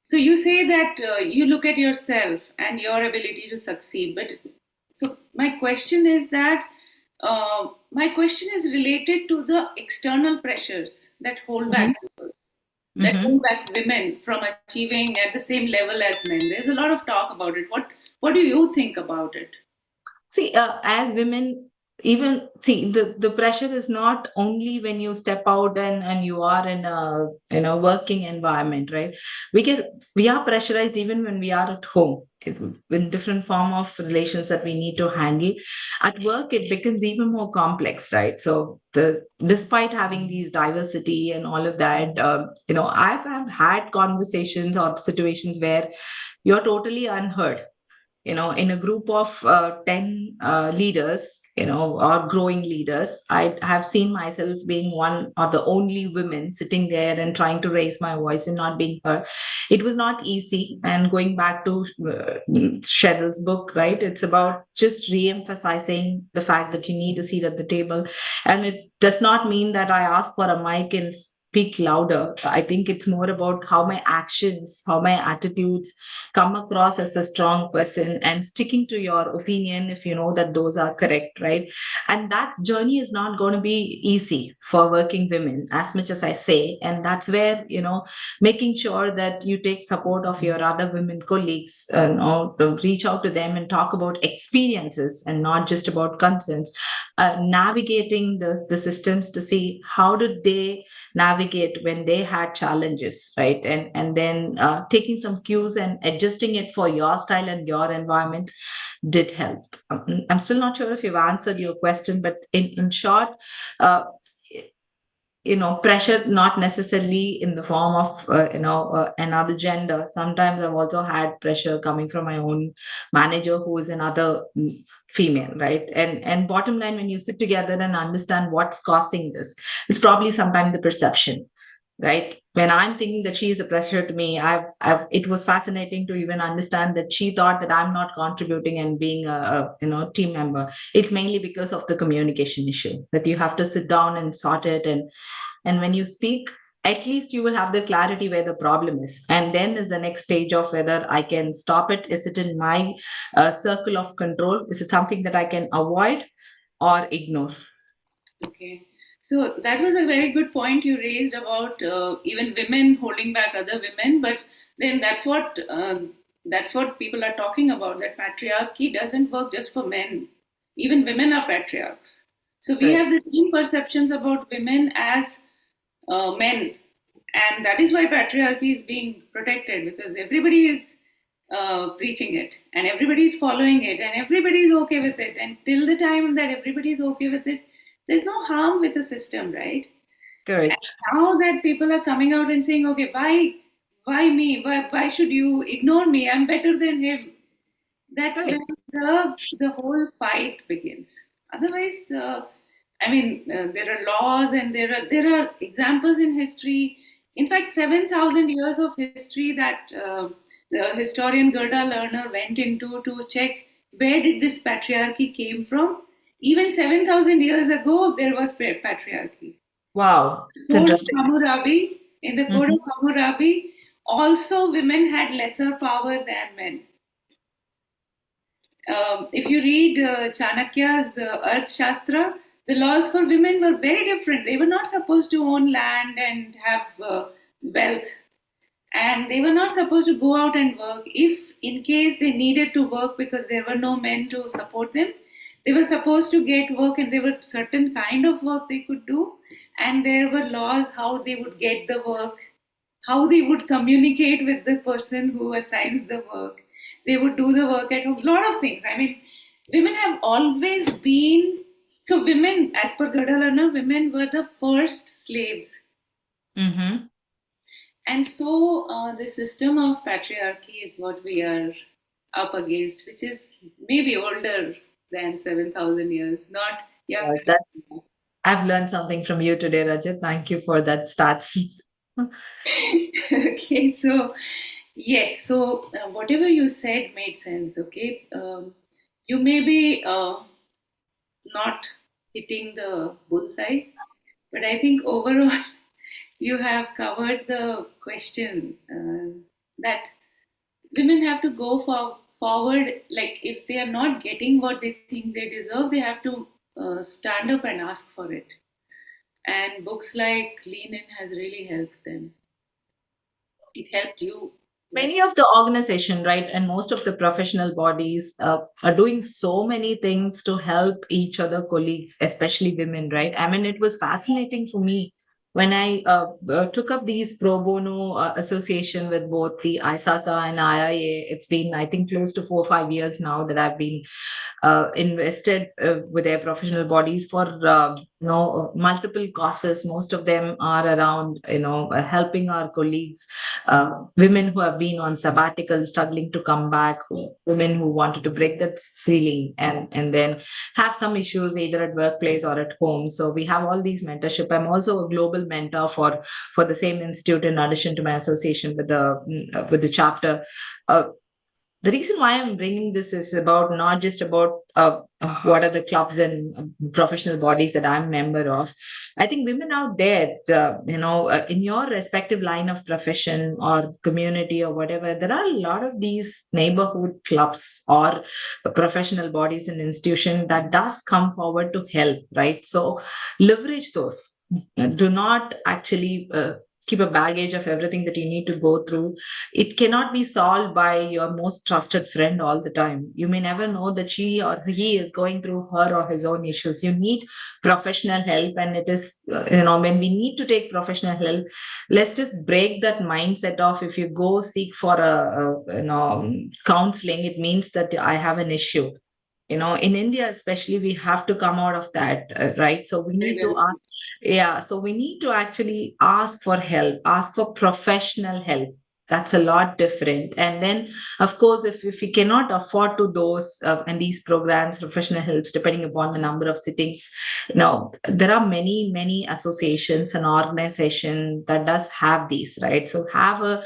so you say that you look at yourself and your ability to succeed. But so my question is related to the external pressures that hold back Mhm. people, that hold Mhm. back women from achieving at the same level as men. There's a lot of talk about it. What do you think about it? See, as women, even see the pressure is not only when you step out and you are in a working environment, right? We are pressurized even when we are at home. In different form of relations that we need to handle at work, it becomes even more complex, right? So the despite having these diversity and all of that, I've had conversations or situations where you're totally unheard, in a group of 10 leaders, or growing leaders. I have seen myself being one or the only women sitting there and trying to raise my voice and not being heard. It was not easy. And going back to Cheryl's book, right, it's about just re-emphasizing the fact that you need a seat at the table. And it does not mean that I ask for a mic and speak louder. I think it's more about how my actions, how my attitudes come across as a strong person, and sticking to your opinion if you know that those are correct, right? And that journey is not going to be easy for working women, as much as I say. And that's where, making sure that you take support of your other women colleagues, to reach out to them and talk about experiences and not just about concerns, navigating the systems to see how did they navigate when they had challenges, right? And then taking some cues and adjusting it for your style and your environment did help. I'm still not sure if you've answered your question, but in short, uh, pressure not necessarily in the form of another gender. Sometimes I've also had pressure coming from my own manager, who is another female, right? And bottom line, when you sit together and understand what's causing this, it's probably sometimes the perception, right? When I'm thinking that she is a pressure to me, it was fascinating to even understand that she thought that I'm not contributing and being a team member. It's mainly because of the communication issue, that you have to sit down and sort it. And when you speak, at least you will have the clarity where the problem is. And then is the next stage of whether I can stop it. Is it in my circle of control? Is it something that I can avoid or ignore? Okay. So that was a very good point you raised about even women holding back other women, but then that's what people are talking about. That patriarchy doesn't work just for men. Even women are patriarchs. So we Right. have the same perceptions about women as men, and that is why patriarchy is being protected, because everybody is preaching it and everybody is following it and everybody is okay with it, and till the time that everybody is okay with it, there's no harm with the system, right? And Correct. now that people are coming out and saying, okay, why me, why should you ignore me, I'm better than him, that's when Correct. the whole fight begins. Otherwise, there are laws and there are examples in history. In fact, 7,000 years of history that the historian Gerda Lerner went into to check where did this patriarchy came from. Even 7,000 years ago, there was patriarchy. Wow. It's Code of interesting. Hammurabi, in the Code of Mhm. Hammurabi, also women had lesser power than men. If you read Chanakya's Earth Shastra, the laws for women were very different. They were not supposed to own land and have wealth, and they were not supposed to go out and work. If, in case, they needed to work because there were no men to support them, they were supposed to get work, and there were certain kind of work they could do, and there were laws how they would get the work, how they would communicate with the person who assigns the work. They would do the work at home. A lot of things. I mean, women have always been so. Women, as per Gerda Lerner, women were the first slaves, Mhm. and so the system of patriarchy is what we are up against, which is maybe older than 7,000 years, not younger. That's I've learned something from you today, Rajat. Thank you for that stats. Okay, so yes, so whatever you said made sense. Okay, you may be not hitting the bullseye, but I think overall you have covered the question that women have to go forward. Like if they are not getting what they think they deserve, they have to stand up and ask for it. And books like Lean In has really helped them. It helped you. Like, Many of the organization, right, and most of the professional bodies are doing so many things to help each other colleagues, especially women, right? I mean, it was fascinating for me when I took up these pro bono association with both the ISACA and IIA. It's been, I think, close to 4 or 5 years now that I've been invested with their professional bodies for multiple causes. Most of them are around helping our colleagues, women who have been on sabbatical struggling to come back, women who wanted to break that ceiling and then have some issues either at workplace or at home. So we have all these mentorship. I'm also a global mentor for the same institute in addition to my association with the chapter. the reason why I'm bringing this is about not just about what are the clubs and professional bodies that I'm member of. I think women out there, in your respective line of profession or community or whatever, there are a lot of these neighborhood clubs or professional bodies and institution that does come forward to help, right? So leverage those. Do not actually keep a baggage of everything that you need to go through. It cannot be solved by your most trusted friend all the time. You may never know that she or he is going through her or his own issues. You need professional help, and it is, when we need to take professional help, let's just break that mindset of if you go seek for counseling, it means that I have an issue. In India especially, we have to come out of that, right? So we Very need to well said. ask. Yeah, so we need to actually ask for help, ask for professional help. That's a lot different. And then, of course, if we cannot afford to those and these programs, professional helps, depending upon the number of sittings, there are many associations and organizations that does have these, right? So have a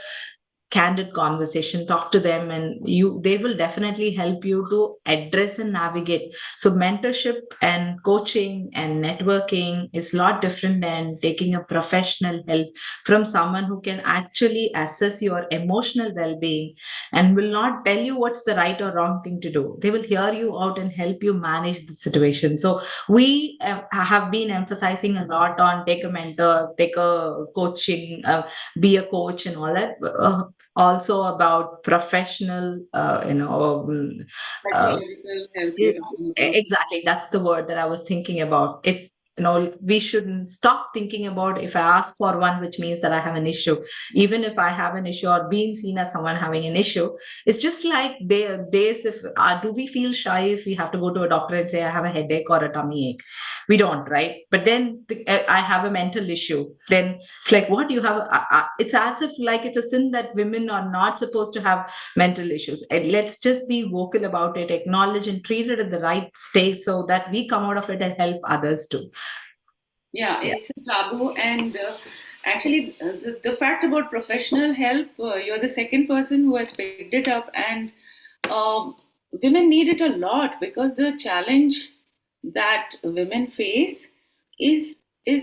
candid conversation, talk to them, and they will definitely help you to address and navigate. So mentorship and coaching and networking is a lot different than taking a professional help from someone who can actually assess your emotional well-being and will not tell you what's the right or wrong thing to do. They will hear you out and help you manage the situation. So we have been emphasizing a lot on take a mentor, take a coaching, be a coach and all that. Also about professional, uh, Psychological help yeah, you're talking about. exactly. That's the word that I was thinking about. We shouldn't stop thinking about if I ask for one, which means that I have an issue. Even if I have an issue or being seen as someone having an issue, it's just like days if do we feel shy if we have to go to a doctor and say I have a headache or a tummy ache? We don't, right? But then I have a mental issue. Then it's like, what you have? It's as if like it's a sin that women are not supposed to have mental issues. And let's just be vocal about it, acknowledge and treat it in the right state so that we come out of it and help others too. Yeah, Yeah. it's a taboo, and actually, the fact about professional help, you're the second person who has picked it up, and um, women need it a lot because the challenge that women face is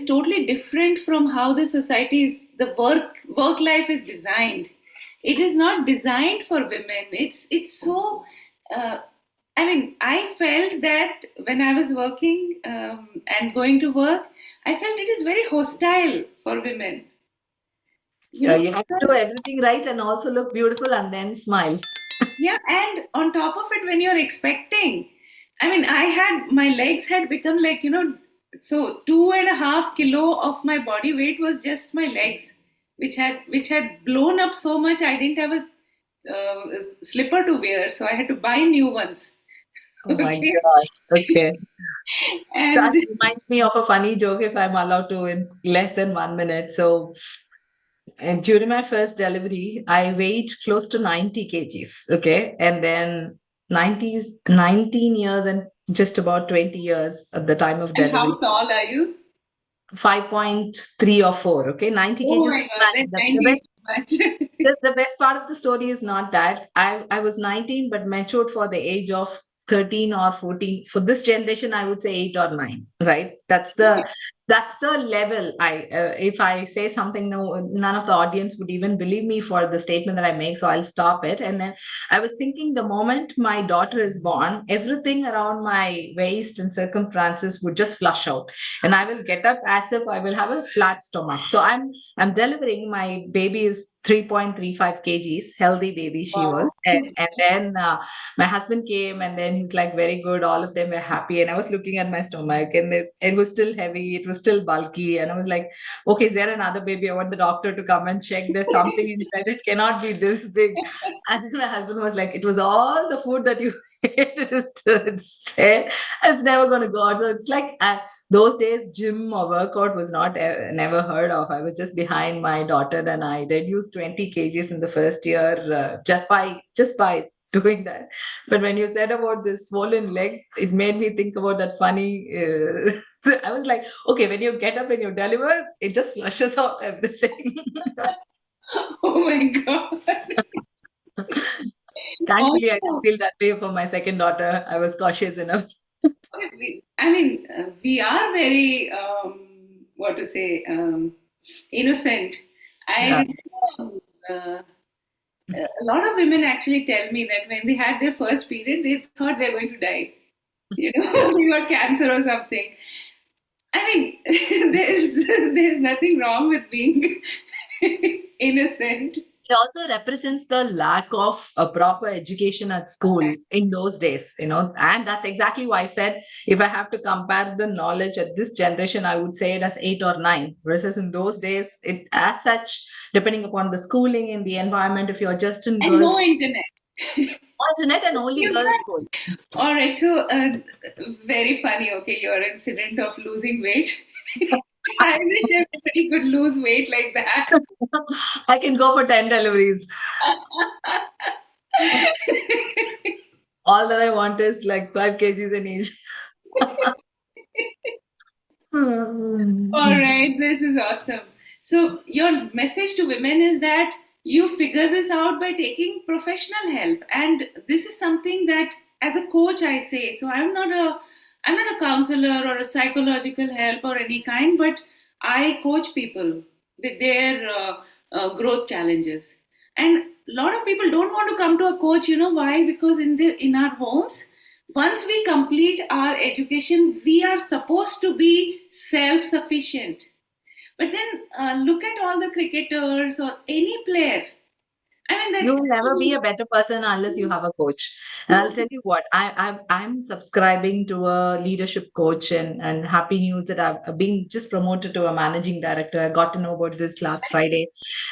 totally different from how the society's the work life is designed. It is not designed for women. It's so. Uh, I mean, I felt that when I was working and going to work, I felt it is very hostile for women. You know, You have to do because everything right and also look beautiful and then smile. yeah, and on top of it, when you're expecting, I mean, I had my legs had become like, so 2.5 kilo of my body weight was just my legs, which had blown up so much. I didn't have a slipper to wear, so I had to buy new ones. Oh my Okay, God. Okay. and That reminds me of a funny joke if I'm allowed to in less than 1 minute. So and during my first delivery, I weighed close to 90 kgs. Okay. And then 90s, 19 years and just about 20 years at the time of and delivery, how tall are you? 5.3 or 4. Okay. 90 Oh kgs my is God, fine. then The 90 is best too much. the best part of the story is not that I was 19 but matured for the age of 13 or 14. For this generation I would say 8 or 9, right? That's the level. I If I say something, no, none of the audience would even believe me for the statement that I make, so I'll stop it. And then I was thinking, the moment my daughter is born, everything around my waist and circumferences would just flush out, and I will get up as if I will have a flat stomach. So I'm delivering. My baby is 3.35 kgs, healthy baby she Wow. was. And then my husband came, and then he's like, very good. All of them were happy. And I was looking at my stomach, and it was still heavy. It was still bulky. And I was like, okay, is there another baby? I want the doctor to come and check. There's something inside. It cannot be this big. And then my husband was like, it was all the food that you ate. It's never going to go out. So it's like, those days gym or workout was not never heard of. I was just behind my daughter, and I reduced 20 kgs in the first year, just by doing that. But when you said about this swollen legs, it made me think about that funny so I was like, okay, when you get up and you deliver, it just flushes out everything. Oh my God. Thankfully, I didn't Also, feel that way for my second daughter. I was cautious enough. we are very, what to say, innocent. Yeah. I remember a lot of women actually tell me that when they had their first period, they thought they were going to die. They got cancer or something. I mean, there's nothing wrong with being innocent. It also represents the lack of a proper education at school in those days, and that's exactly why I said if I have to compare the knowledge at this generation, I would say it as 8 or 9, versus in those days, it as such, depending upon the schooling and the environment, if you're just in And no girls' internet. alternate and only You girls' can't. school. All right, so very funny. Okay, your incident of losing weight. I wish everybody could lose weight like that. I can go for 10 deliveries. All that I want is like 5 kgs in each. All right, this is awesome. So, your message to women is that you figure this out by taking professional help, and this is something that, as a coach, I say. So, I'm not a counselor or a psychological help or any kind, but I coach people with their growth challenges. And a lot of people don't want to come to a coach. You know why? Because in our homes, once we complete our education, we are supposed to be self sufficient. But then look at all the cricketers or any player. I mean, You that's will never be a better person unless you have a coach. And I'll tell you what, I'm subscribing to a leadership coach, and happy news that I've been just promoted to a managing director. I got to know about this last Friday.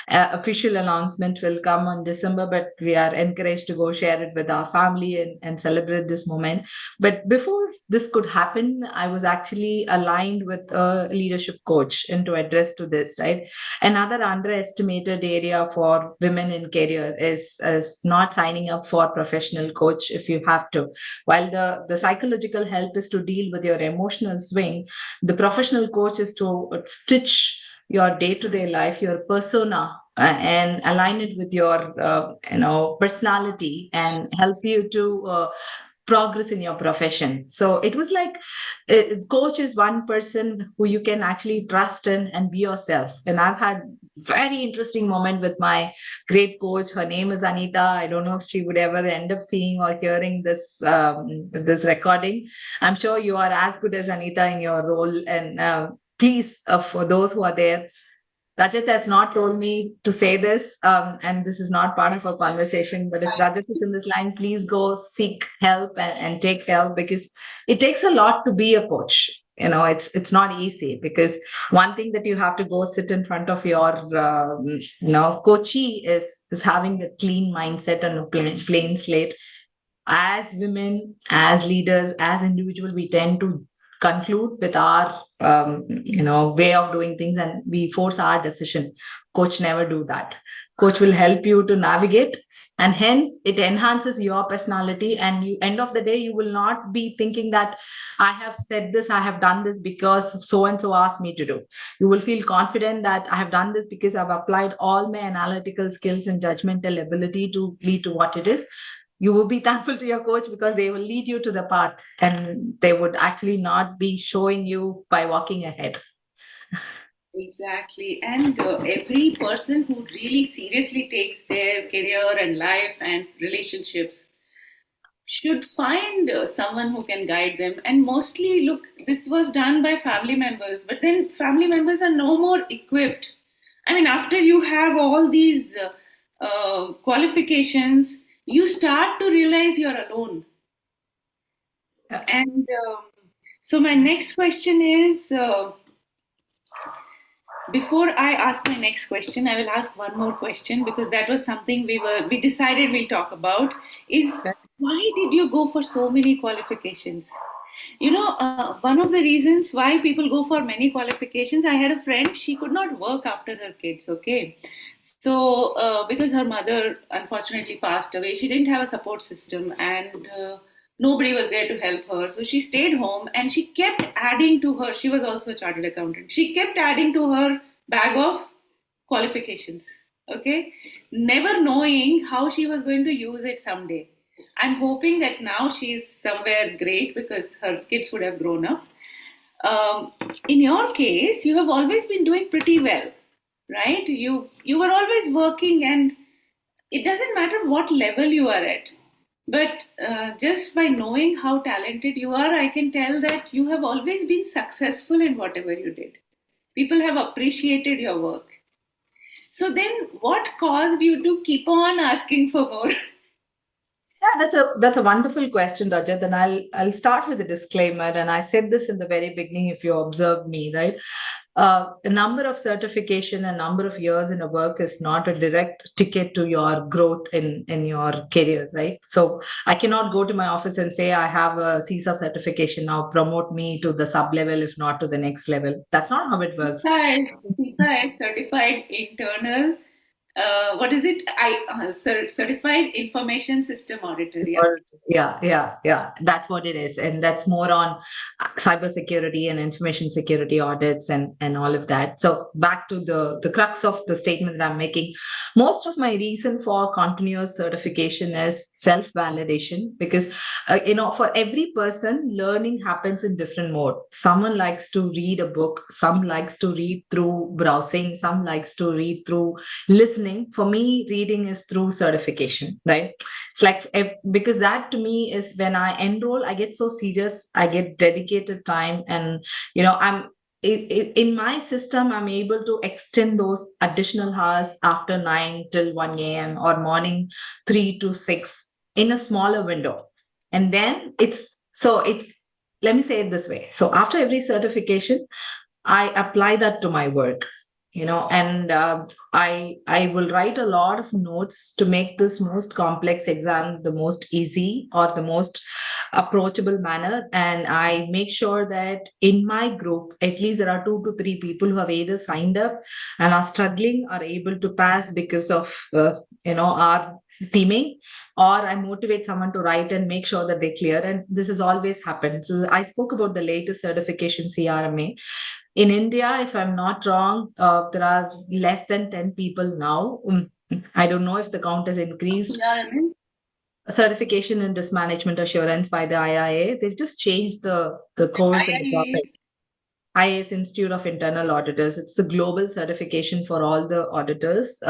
Official announcement will come on December, but we are encouraged to go share it with our family and celebrate this moment. But before this could happen, I was actually aligned with a leadership coach and to address to this, right? Another underestimated area for women in career is not signing up for professional coach if you have to. While the psychological help is to deal with your emotional swing, the professional coach is to stitch your day-to-day life, your persona, and align it with your personality and help you to progress in your profession. So it was like coach is one person who you can actually trust in and be yourself. And I've had very interesting moment with my great coach. Her name is Anita. I don't know if she would ever end up seeing or hearing this recording. I'm sure you are as good as Anita in your role. And please, for those who are there, Rajat has not told me to say this, and this is not part of our conversation. But if Rajat is in this line, please go seek help and take help, because it takes a lot to be a coach. It's not easy, because one thing that you have to go sit in front of your coachee is having a clean mindset and a plain slate. As women, as leaders, as individuals, we tend to conclude with our way of doing things, and we force our decision. Coach never do that. Coach will help you to navigate, and hence it enhances your personality, and you end of the day you will not be thinking that I have said this, I have done this because so and so asked me to do. You will feel confident that I have done this because I've applied all my analytical skills and judgmental ability to lead to what it is. You will be thankful to your coach because they will lead you to the path, and they would actually not be showing you by walking ahead. exactly. And every person who really seriously takes their career and life and relationships should find someone who can guide them. And mostly, look, this was done by family members, but then family members are no more equipped. I mean, after you have all these qualifications, you start to realize you're alone. Yeah. And so, my next question is before I ask my next question, I will ask one more question because that was something we decided we'll talk about. Is why did you go for so many qualifications? One of the reasons why people go for many qualifications, I had a friend, she could not work after her kids, okay? So, because her mother unfortunately passed away, she didn't have a support system and nobody was there to help her. So, she stayed home and she kept adding to her, she was also a chartered accountant, she kept adding to her bag of qualifications. Okay, never knowing how she was going to use it someday. I'm hoping that now she's somewhere great because her kids would have grown up. um, in your case, you have always been doing pretty well, right? You were always working, and it doesn't matter what level you are at. But just by knowing how talented you are, I can tell that you have always been successful in whatever you did. People have appreciated your work. So then, what caused you to keep on asking for more? Yeah, that's a wonderful question, Rajat. And I'll start with a disclaimer. And I said this in the very beginning, if you observed me, right? A number of certification, a number of years in a work is not a direct ticket to your growth in your career, right? So I cannot go to my office and say I have a CISA certification now, promote me to the sub level, if not to the next level. That's not how it works. CISA is certified internal. What is it? Certified information system auditor. Yeah. Yeah. That's what it is, and that's more on cybersecurity and information security audits and all of that. So back to the crux of the statement that I'm making. Most of my reason for continuous certification is self validation because for every person, learning happens in different mode. Someone likes to read a book, some likes to read through browsing, some likes to read through listening. For me, reading is through certification, right? It's like because that to me is when I enroll, I get so serious, I get dedicated time, and I'm in my system, I'm able to extend those additional hours after 9 till 1 a.m. or morning 3 to 6 in a smaller window. And then it's let me say it this way. So after every certification, I apply that to my work, and I will write a lot of notes to make this most complex exam the most easy or the most approachable manner. And I make sure that in my group, at least there are 2 to 3 people who have either signed up and are struggling, are able to pass because of our teaming, or I motivate someone to write and make sure that they clear. And this has always happened. So I spoke about the latest certification, CRMA. In India, if I'm not wrong, there are less than 10 people now. I don't know if the count has increased. CRMA. Certification in Risk Management Assurance by the IIA. They've just changed the course and the topic. IAS Institute of Internal Auditors. It's the global certification for all the auditors.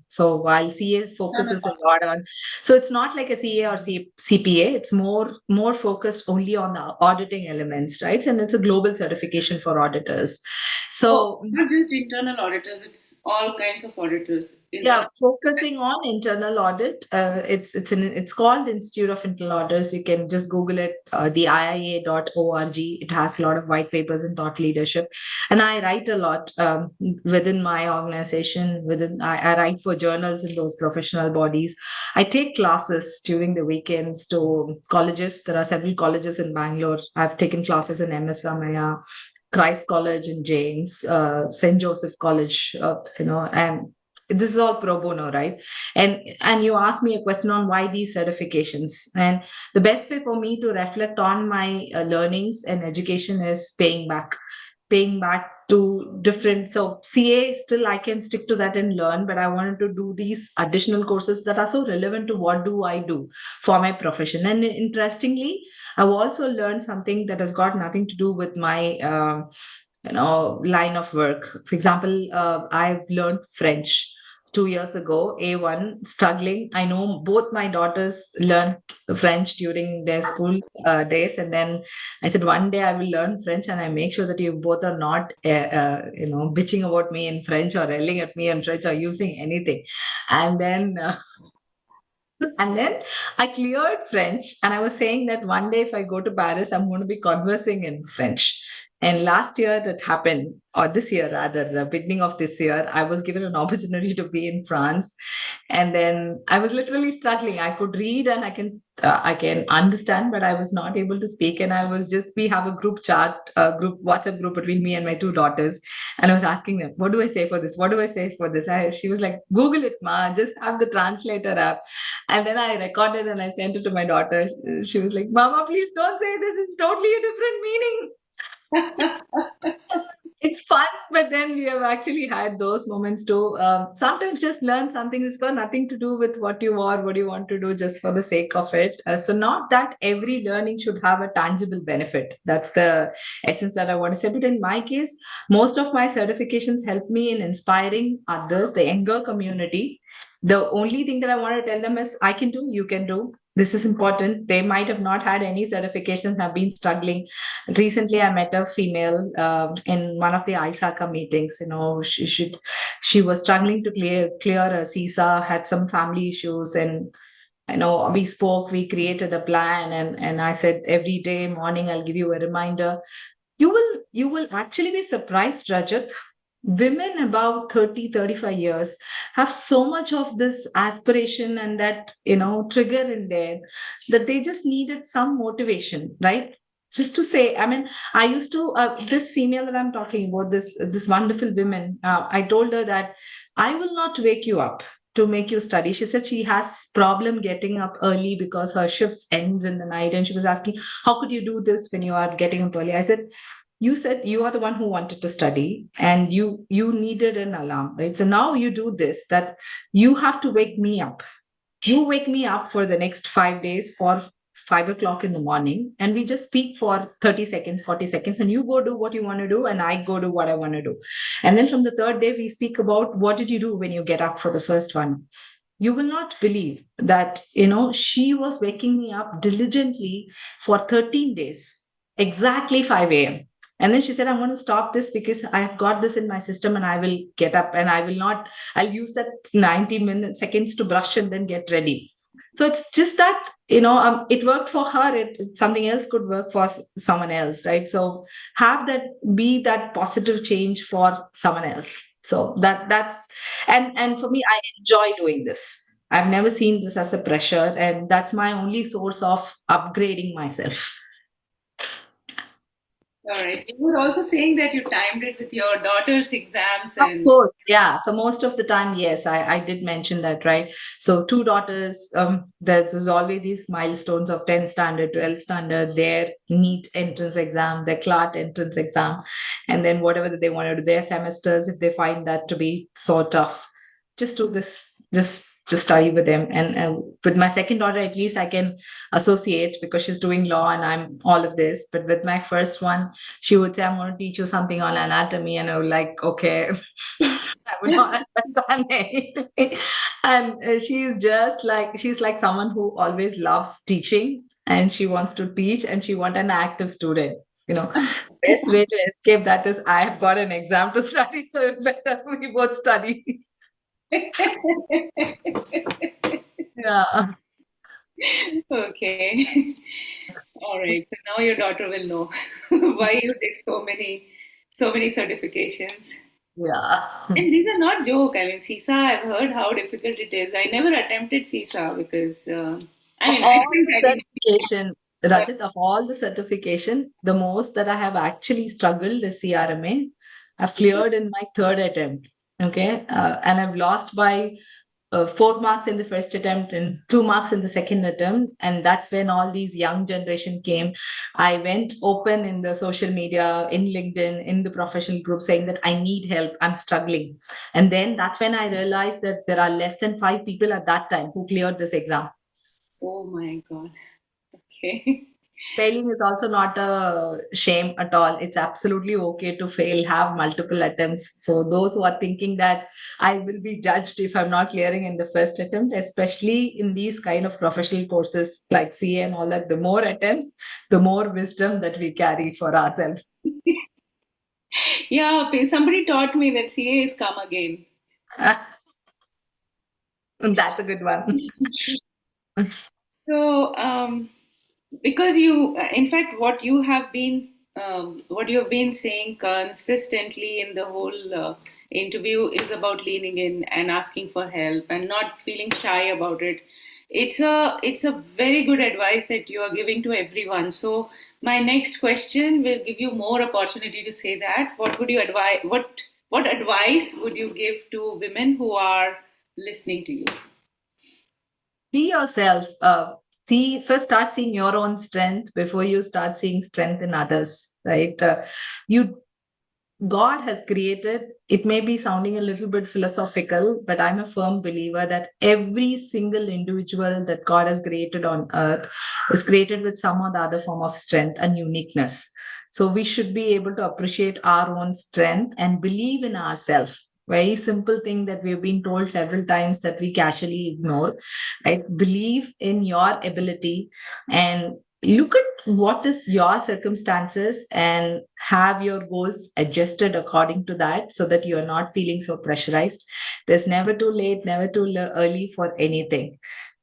So while CA focuses a lot on, so it's not like a CA or CPA. It's more focused only on the auditing elements, right? And it's a global certification for auditors. Oh, So not just internal auditors, it's all kinds of auditors. yeah, Internal. focusing on internal audit. It's called Institute of Internal Auditors. You can just Google it, the IIA.org. It has a lot of white papers and thought leadership. And I write a lot within my organization. I write for journals in those professional bodies. I take classes during the weekends to colleges. There are several colleges in Bangalore. I've taken classes in MS Ramaya, Christ College in James, St. Joseph College, and this is all pro bono, right? And you asked me a question on why these certifications, and the best way for me to reflect on my learnings and education is paying back to different. So CA, still I can stick to that and learn, but I wanted to do these additional courses that are so relevant to what do I do for my profession. And interestingly, I've also learned something that has got nothing to do with my line of work. For example, I've learned French 2 years ago, A1, struggling. I know both my daughters learned French during their school days. And then I said, one day I will learn French and I make sure that you both are not, bitching about me in French or yelling at me in French or using anything. And then and then I cleared French, and I was saying that one day if I go to Paris, I'm going to be conversing in French. And last year that happened, or this year rather, the beginning of this year, I was given an opportunity to be in France, and then I was literally struggling. I could read and I can understand, but I was not able to speak. And I was just we have a group chat, a group WhatsApp group between me and my 2 daughters, and I was asking them, "What do I say for this? What do I say for this?" She was like, "Google it, ma. Just have the translator app." And then I recorded and I sent it to my daughter. She was like, "Mama, please don't say this. It's totally a different meaning." it's fun, but then we have actually had those moments too. Sometimes just learn something which got nothing to do with what you are, what you want to do, just for the sake of it. So not that every learning should have a tangible benefit. That's the essence that I want to say. But in my case, most of my certifications help me in inspiring others, the younger community. The only thing that I want to tell them is, I can do, you can do. This is important. They might have not had any certifications, have been struggling. Recently, I met a female in one of the ISACA meetings. She was struggling to clear a CISA, had some family issues, and we spoke, we created a plan, and I said, every day morning I'll give you a reminder. You will actually be surprised, Rajat. Women about 30, 35 years have so much of this aspiration and that trigger in there, that they just needed some motivation, right? Just to say, I mean, I used to this female that I'm talking about, this wonderful woman, I told her that I will not wake you up to make you study. She said she has problem getting up early because her shifts ends in the night, and she was asking, how could you do this when you are getting up early? I said you are the one who wanted to study, and you needed an alarm, right? So now you do this, that you have to wake me up. You wake me up for the next 5 days for 5 o'clock in the morning, and we just speak for 30 seconds, 40 seconds, and you go do what you want to do, and I go do what I want to do. And then from the third day, we speak about what did you do when you get up for the first one. You will not believe that, she was waking me up diligently for 13 days, exactly 5 a.m. And then she said, I want to stop this because I've got this in my system, and I will get up and I will not, I'll use that 90 minutes, seconds to brush and then get ready. So it's just that, it worked for her. Something else could work for someone else, right? So have that, be that positive change for someone else. So that's, and for me, I enjoy doing this. I've never seen this as a pressure, and that's my only source of upgrading myself. All right. You were also saying that you timed it with your daughter's exams Of and course, yeah. So most of the time, yes, I did mention that, right? So two daughters, there's always these milestones of 10th standard, 12th standard, their NEET entrance exam, their CLAT entrance exam, and then whatever that they want to do, their semesters, if they find that to be so tough, just do this, just study with them. And with my second daughter, at least I can associate because she's doing law and I'm all of this. But with my first one, she would say, I'm going to teach you something on anatomy. And I was like, okay, I would not understand anything. And she's like someone who always loves teaching, and she wants to teach, and she wants an active student. Best way to escape that is, I have got an exam to study, so it's better we both study. Yeah. okay. All right. So now your daughter will know why you did so many certifications. Yeah. And these are not joke. I mean, CISA, I've heard how difficult it is. I never attempted CISA because, I Of mean, I all think the I didn't. certification, Rajat, of all the certification, the most that I have actually struggled is CRMA. I've cleared in my third attempt. Okay. And I've lost by 4 marks in the first attempt and 2 marks in the second attempt. And that's when all these young generation came. I went open in the social media, in LinkedIn, in the professional group, saying that I need help, I'm struggling. And then that's when I realized that there are less than 5 people at that time who cleared this exam. Oh my God. Okay. Failing is also not a shame at all. It's absolutely okay to fail, have multiple attempts. So, those who are thinking that I will be judged if I'm not clearing in the first attempt, especially in these kind of professional courses like CA and all that, the more attempts, the more wisdom that we carry for ourselves. Yeah, somebody taught me that CA is come again. That's a good one. So, because in fact, what you have been saying consistently in the whole interview is about leaning in and asking for help and not feeling shy about it. It's a very good advice that you are giving to everyone. So, my next question will give you more opportunity to say that. What would you advise? What advice would you give to women who are listening to you? Be yourself. First start seeing your own strength before you start seeing strength in others, right? You God has created, it may be sounding a little bit philosophical, but I'm a firm believer that every single individual that God has created on earth is created with some or the other form of strength and uniqueness. So we should be able to appreciate our own strength and believe in ourselves. Very simple thing that we've been told several times that we casually ignore, right? Believe in your ability and look at what is your circumstances and have your goals adjusted according to that so that you are not feeling so pressurized. There's never too late, never too early for anything.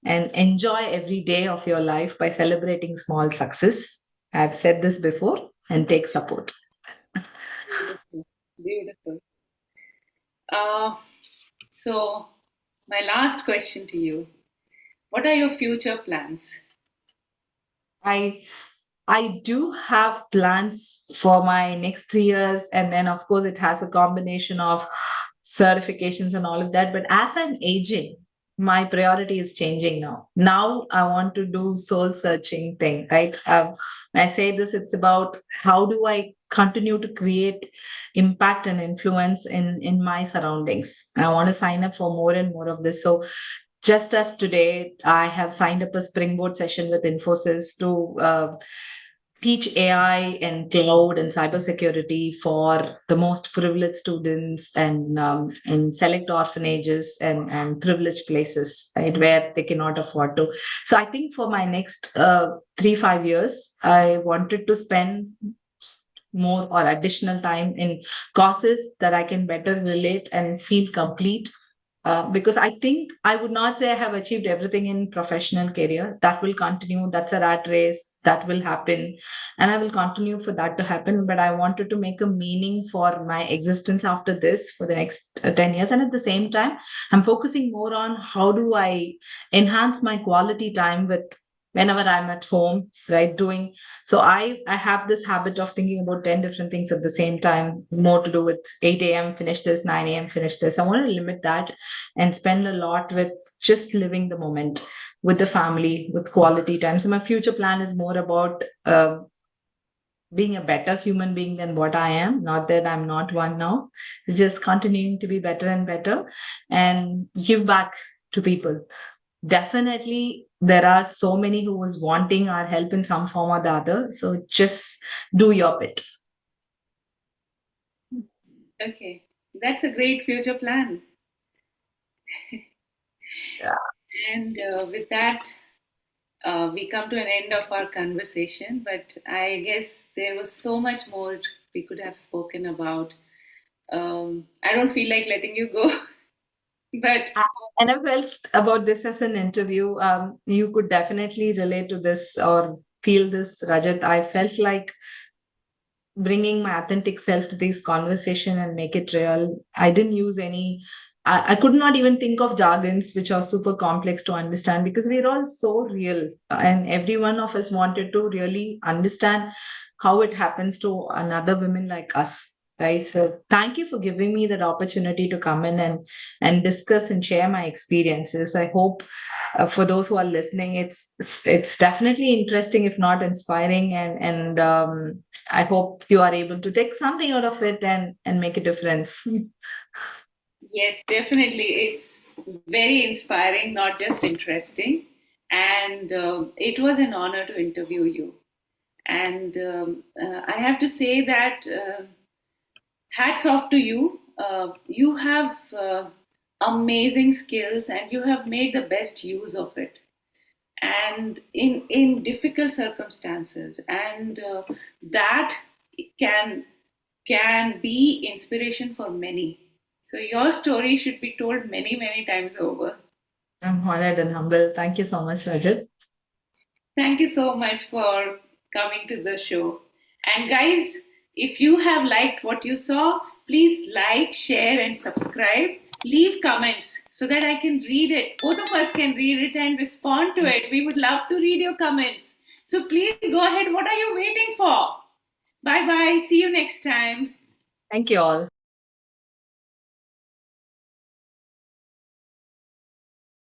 And enjoy every day of your life by celebrating small success. I've said this before, and take support. Beautiful. Beautiful. Uh, so, my last question to you: what are your future plans? I I do have plans for my next 3 years, and then of course it has a combination of certifications and all of that. But as I'm aging, my priority is changing now. Now I want to do soul searching thing, right? When I say this, it's about how do I continue to create impact and influence in my surroundings. I want to sign up for more and more of this. So just as today, I have signed up a springboard session with Infosys to teach AI and cloud and cybersecurity for the most privileged students and in select orphanages and privileged places, right, where they cannot afford to. So I think for my next 3 5 years, I wanted to spend more or additional time in courses that I can better relate and feel complete, because I think I would not say I have achieved everything in professional career. That will continue. That's a rat race. That will happen, and I will continue for that to happen. But I wanted to make a meaning for my existence after this for the next 10 years, and at the same time, I'm focusing more on how do I enhance my quality time with whenever I'm at home, right? Doing so, I have this habit of thinking about 10 different things at the same time. More to do with 8 a.m. finish this, 9 a.m. finish this. I want to limit that and spend a lot with just living the moment with the family, with quality time. So my future plan is more about being a better human being than what I am. Not that I'm not one now. It's just continuing to be better and better and give back to people. Definitely, there are so many who was wanting our help in some form or the other. So just do your bit. Okay, that's a great future plan. Yeah. And with that, we come to an end of our conversation. But I guess there was so much more we could have spoken about. I don't feel like letting you go, but Uh, And I felt about this as an interview. You could definitely relate to this or feel this, Rajat. I felt like bringing my authentic self to this conversation and make it real. I didn't use any, I could not even think of jargons which are super complex to understand because we're all so real. And every one of us wanted to really understand how it happens to another women like us. Right. So thank you for giving me that opportunity to come in and discuss and share my experiences. I hope for those who are listening, it's definitely interesting, if not inspiring, and I hope you are able to take something out of it and make a difference. yes, definitely. It's very inspiring, not just interesting. And it was an honor to interview you. And I have to say that hats off to you. You have amazing skills and you have made the best use of it. And in difficult circumstances. And that can can be inspiration for many. So your story should be told many, many times over. I'm honored and humble. Thank you so much, Rajat. Thank you so much for coming to the show. And guys, if you have liked what you saw, please like, share, and subscribe. Leave comments so that I can read it. Both of us can read it and respond to it. We would love to read your comments. So please go ahead. What are you waiting for? Bye bye. See you next time. Thank you all.